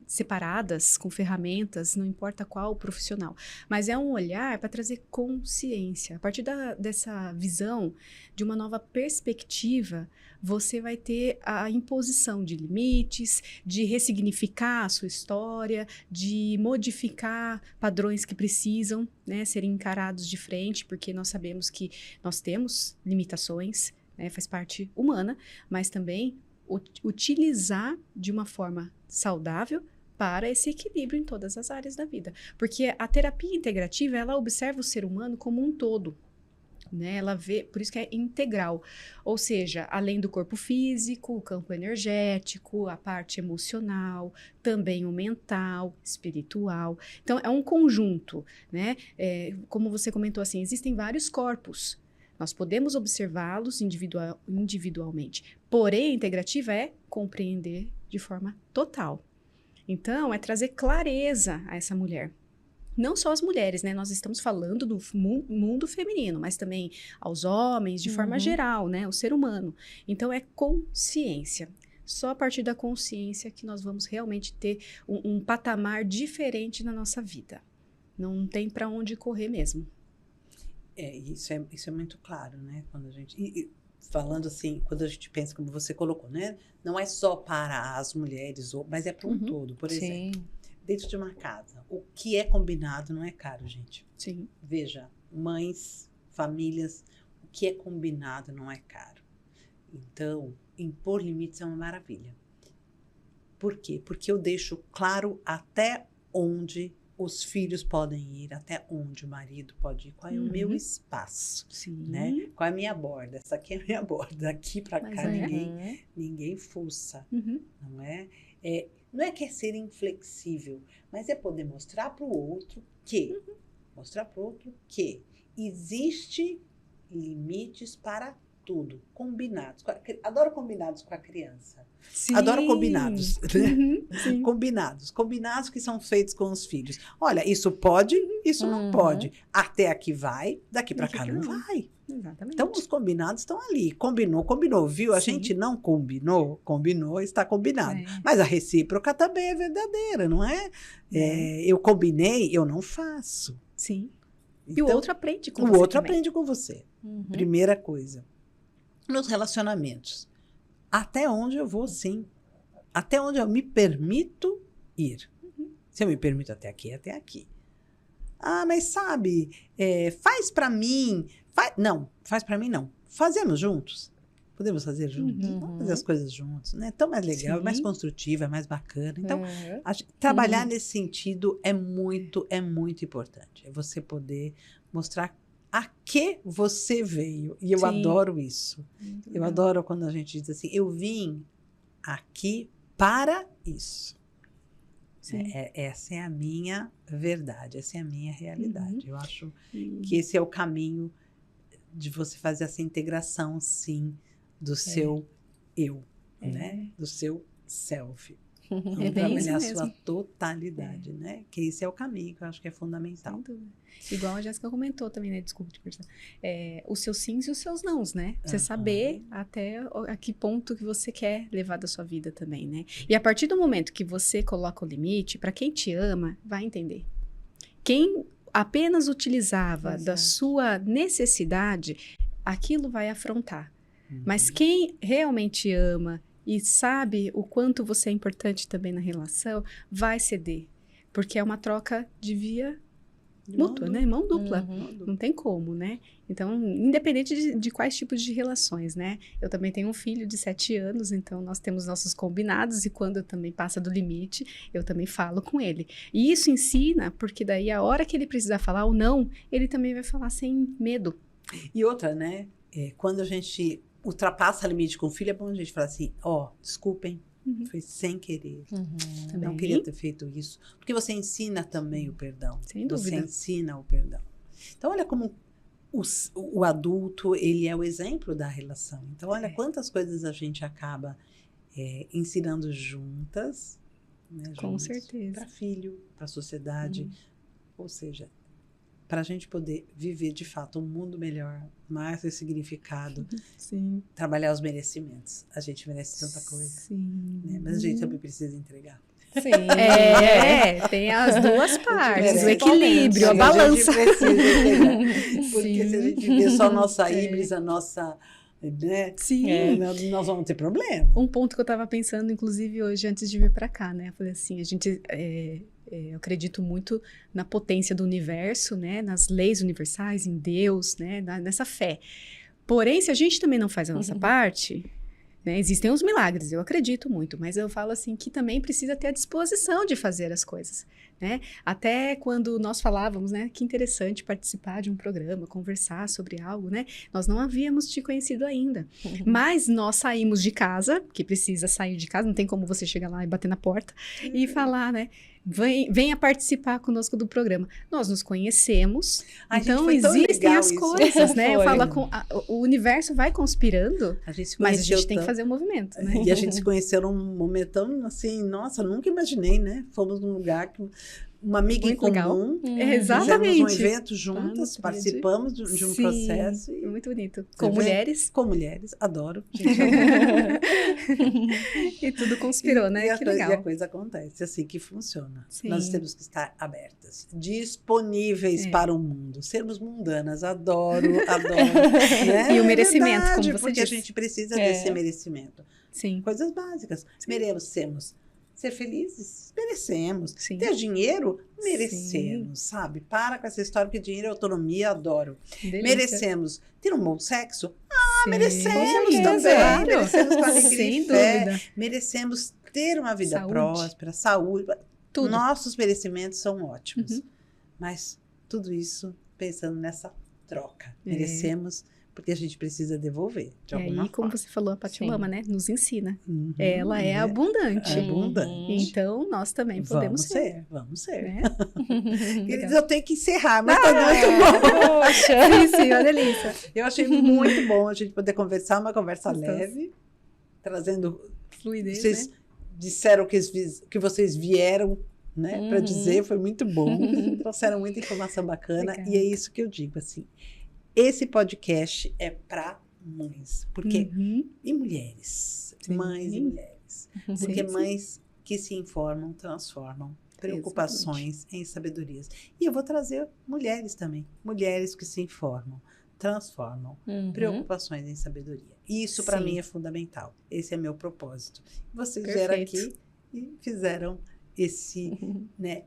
separadas, com ferramentas, não importa qual profissional. Mas é um olhar para trazer consciência. A partir dessa visão, de uma nova perspectiva, você vai ter a imposição de limites, de ressignificar a sua história, de modificar padrões que precisam, né, serem encarados de frente, porque nós sabemos que nós temos limitações, né, faz parte humana, mas também utilizar de uma forma saudável para esse equilíbrio em todas as áreas da vida. Porque a terapia integrativa, ela observa o ser humano como um todo. Né? Ela vê, por isso que é integral, ou seja, além do corpo físico, o campo energético, a parte emocional, também o mental, espiritual. Então, é um conjunto, né? Como você comentou assim, existem vários corpos. Nós podemos observá-los individualmente, porém, a integrativa é compreender de forma total. Então, é trazer clareza a essa mulher. Não só as mulheres, né? Nós estamos falando do mundo feminino, mas também aos homens, de forma geral, né? O ser humano. Então, é consciência. Só a partir da consciência que nós vamos realmente ter um patamar diferente na nossa vida. Não tem para onde correr mesmo. Isso é muito claro, né? Quando a gente... falando assim, quando a gente pensa, como você colocou, né? Não é só para as mulheres, mas é para um todo. Por exemplo, dentro de uma casa, o que é combinado não é caro, gente. Sim. Veja, mães, famílias, o que é combinado não é caro. Então, impor limites é uma maravilha. Por quê? Porque eu deixo claro até onde os filhos podem ir, até onde o marido pode ir, qual é o meu espaço, né? Qual é a minha borda? Essa aqui é a minha borda, daqui para cá ninguém fuça, não é? Não é que é ser inflexível, mas é poder mostrar para o outro que, existe limites para tudo, combinados. Adoro combinados com a criança. Sim. Adoro combinados, né? Combinados que são feitos com os filhos. Olha, isso pode, isso não pode. Até aqui vai, daqui para cá não vai. Exatamente. Então, os combinados estão ali. Combinou, viu? A gente não combinou, está combinado. Mas a recíproca também é verdadeira, não é? Eu combinei, eu não faço. Sim. Então, e o outro aprende com você. O outro aprende com você. Primeira coisa. Nos relacionamentos. Até onde eu vou, sim. Até onde eu me permito ir. Se eu me permito até aqui, é até aqui. Ah, mas sabe, faz pra mim. Não, faz pra mim não. Fazemos juntos? Podemos fazer juntos? Vamos fazer as coisas juntos, né? Tão mais legal, é mais construtivo, é mais bacana. Então, trabalhar nesse sentido é muito importante. É você poder mostrar a que você veio. E eu adoro isso. Eu adoro quando a gente diz assim, eu vim aqui para isso. Essa é a minha verdade, essa é a minha realidade. Eu acho que esse é o caminho de você fazer essa integração, sim, do seu eu, né? Do seu self. Trabalhar a sua totalidade, né? Que esse é o caminho que eu acho que é fundamental. Sem dúvida. Igual a Jéssica comentou também, né? Desculpa te perguntar. Os seus sims e os seus nãos, né? Você saber até a que ponto que você quer levar da sua vida também, né? E a partir do momento que você coloca o limite, para quem te ama, vai entender. Quem apenas utilizava da sua necessidade, aquilo vai afrontar. Mas quem realmente ama e sabe o quanto você é importante também na relação, vai ceder. Porque é uma troca de via mútua, né? Mão dupla. Não tem como, né? Então, independente de quais tipos de relações, né? Eu também tenho um filho de 7 anos, então nós temos nossos combinados e quando eu também passa do limite, eu também falo com ele. E isso ensina, porque daí a hora que ele precisar falar ou não, ele também vai falar sem medo. E outra, né? Quando a gente ultrapassa o limite com o filho, é bom a gente falar assim, desculpem, foi sem querer. Não queria ter feito isso. Porque você ensina também o perdão. Sem dúvida. Você ensina o perdão. Então, olha como o adulto, ele é o exemplo da relação. Então, olha quantas coisas a gente acaba ensinando juntas. Né, com certeza. Para filho, para a sociedade. Ou seja, para a gente poder viver, de fato, um mundo melhor, mais ressignificado, Sim. trabalhar os merecimentos. A gente merece tanta coisa. Sim. Né? Mas a gente também precisa entregar. Sim. Tem as duas partes, o equilíbrio, a balança. A gente precisa entregar. Porque se a gente viver só a nossa híbris, a nossa... Né? Sim. Nós vamos ter problema. Um ponto que eu estava pensando, inclusive, hoje, antes de vir para cá, né? Eu falei assim, eu acredito muito na potência do universo, né? Nas leis universais, em Deus, né? Nessa fé. Porém, se a gente também não faz a nossa parte, né? Existem os milagres, eu acredito muito, mas eu falo assim que também precisa ter a disposição de fazer as coisas, né? Até quando nós falávamos, né? Que interessante participar de um programa, conversar sobre algo, né? Nós não havíamos te conhecido ainda, mas nós saímos de casa, que precisa sair de casa, não tem como você chegar lá e bater na porta e falar, né? Venha participar conosco do programa. Nós nos conhecemos, então existem as coisas, né? Eu falo, o universo vai conspirando, mas a gente tem que fazer o movimento, né? E a gente se conheceu num momento tão assim, nossa, nunca imaginei, né? Fomos num lugar que uma amiga muito em comum, exatamente. fizemos um evento juntas, participamos de um processo. E muito bonito. Com mulheres. Com mulheres, adoro. Gente, e tudo conspirou, né? Que legal. E a coisa acontece, assim que funciona. Sim. Nós temos que estar abertas, disponíveis para o mundo, sermos mundanas, adoro. Né? E o merecimento, como você porque disse. A gente precisa desse merecimento. Sim. Coisas básicas. Merecemos ser felizes? Merecemos. Sim. Ter dinheiro? Merecemos, sabe? Para com essa história que dinheiro é autonomia, adoro. Delícia. Merecemos ter um bom sexo? Sim. Merecemos também. Claro. Merecemos com alegria Sem e fé. dúvida. Merecemos ter uma vida Saúde. próspera, saúde. Tudo. Nossos merecimentos são ótimos. Mas tudo isso pensando nessa troca. Merecemos porque a gente precisa devolver de alguma forma. E como você falou, a Pati Mama, né? Nos ensina. Uhum, Ela é abundante. É abundante. Então, nós também podemos ser. Vamos ser. Né? Queridos, eu tenho que encerrar, mas tá muito bom. Poxa. Sim, uma delícia. Eu achei muito bom a gente poder conversar, uma conversa Gostoso. leve, trazendo... Fluidez, Vocês né? disseram que vocês vieram, né, para dizer, foi muito bom. Trouxeram muita informação bacana. Legal. E é isso que eu digo, assim, esse podcast é para mães, porque e mulheres, Sim. mães e mulheres, porque sim. mães que se informam transformam preocupações em sabedorias. E eu vou trazer mulheres também, mulheres que se informam, transformam preocupações em sabedoria. E isso para Sim. mim é fundamental. Esse é meu propósito. Vocês Perfeito. vieram aqui e fizeram esse, né,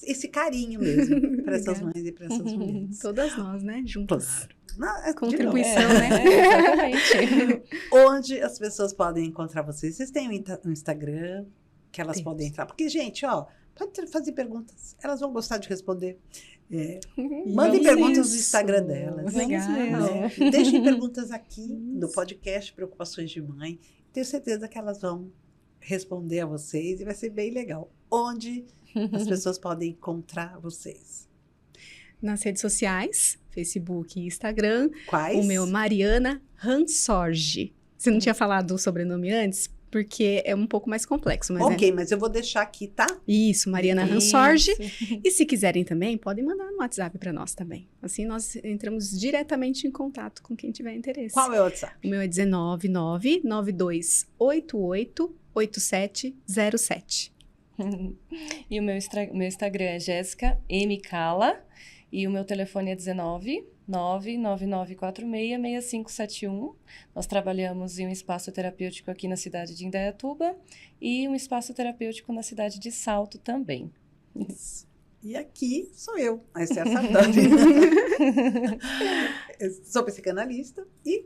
esse carinho mesmo para essas mães e para essas mulheres. Todas nós, né? Juntas. Claro. Contribuição, né? Exatamente. Onde as pessoas podem encontrar vocês? Vocês têm um Instagram que elas Temos. podem entrar? Porque, gente, pode fazer perguntas. Elas vão gostar de responder. Mandem perguntas no Instagram delas. Legal. Né? Deixem perguntas aqui no podcast Preocupações de Mãe. Tenho certeza que elas vão responder a vocês e vai ser bem legal. Onde as pessoas podem encontrar vocês? Nas redes sociais, Facebook e Instagram. Quais? O meu Mariana Ransorge. Você não tinha falado o sobrenome antes? Porque é um pouco mais complexo, mas Ok, mas eu vou deixar aqui, tá? Isso, Mariana Ransorge. Isso. E se quiserem também, podem mandar no WhatsApp para nós também. Assim, nós entramos diretamente em contato com quem tiver interesse. Qual é o WhatsApp? O meu é 19992888707. E o meu Instagram é Jéssica M. Cala. E o meu telefone é 19 999466571. Nós trabalhamos em um espaço terapêutico aqui na cidade de Indaiatuba e um espaço terapêutico na cidade de Salto também. E aqui sou eu, a Esther Sartori. Eu sou psicanalista e,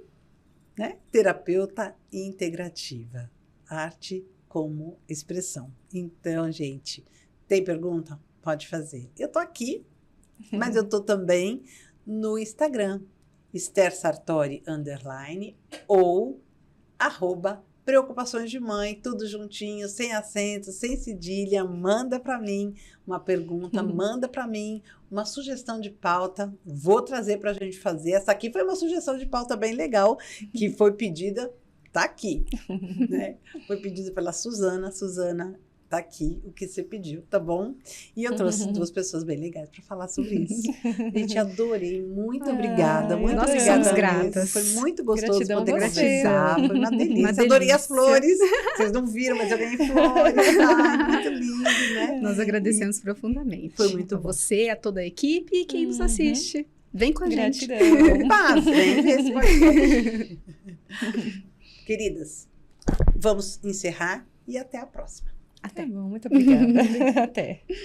né, terapeuta integrativa. Arte como expressão. Então, gente, tem pergunta? Pode fazer. Eu tô aqui, mas eu tô também no Instagram, Esther Sartori _ ou @preocupações de mãe, tudo juntinho, sem acento, sem cedilha. Manda para mim uma pergunta, manda para mim uma sugestão de pauta. Vou trazer para a gente fazer. Essa aqui foi uma sugestão de pauta bem legal, que foi pedida, tá aqui, né? Foi pedida pela Suzana. Suzana, tá aqui o que você pediu, tá bom? E eu trouxe duas pessoas bem legais para falar sobre isso. Gente, adorei. Muito obrigada. Muito nós obrigada. somos gratas. Foi muito gostoso Gratidão poder a você. conversar. Foi uma delícia. Uma delícia. Adorei as flores. Vocês não viram, mas eu ganhei flores. Ai, muito lindo, né? Nós agradecemos profundamente. Foi muito a bom. você, a toda a equipe e quem nos assiste. Vem com a gente. Gratidão. Paz, vem ver esse podcast. Queridas, vamos encerrar e até a próxima. Tá bom, muito obrigada. Até.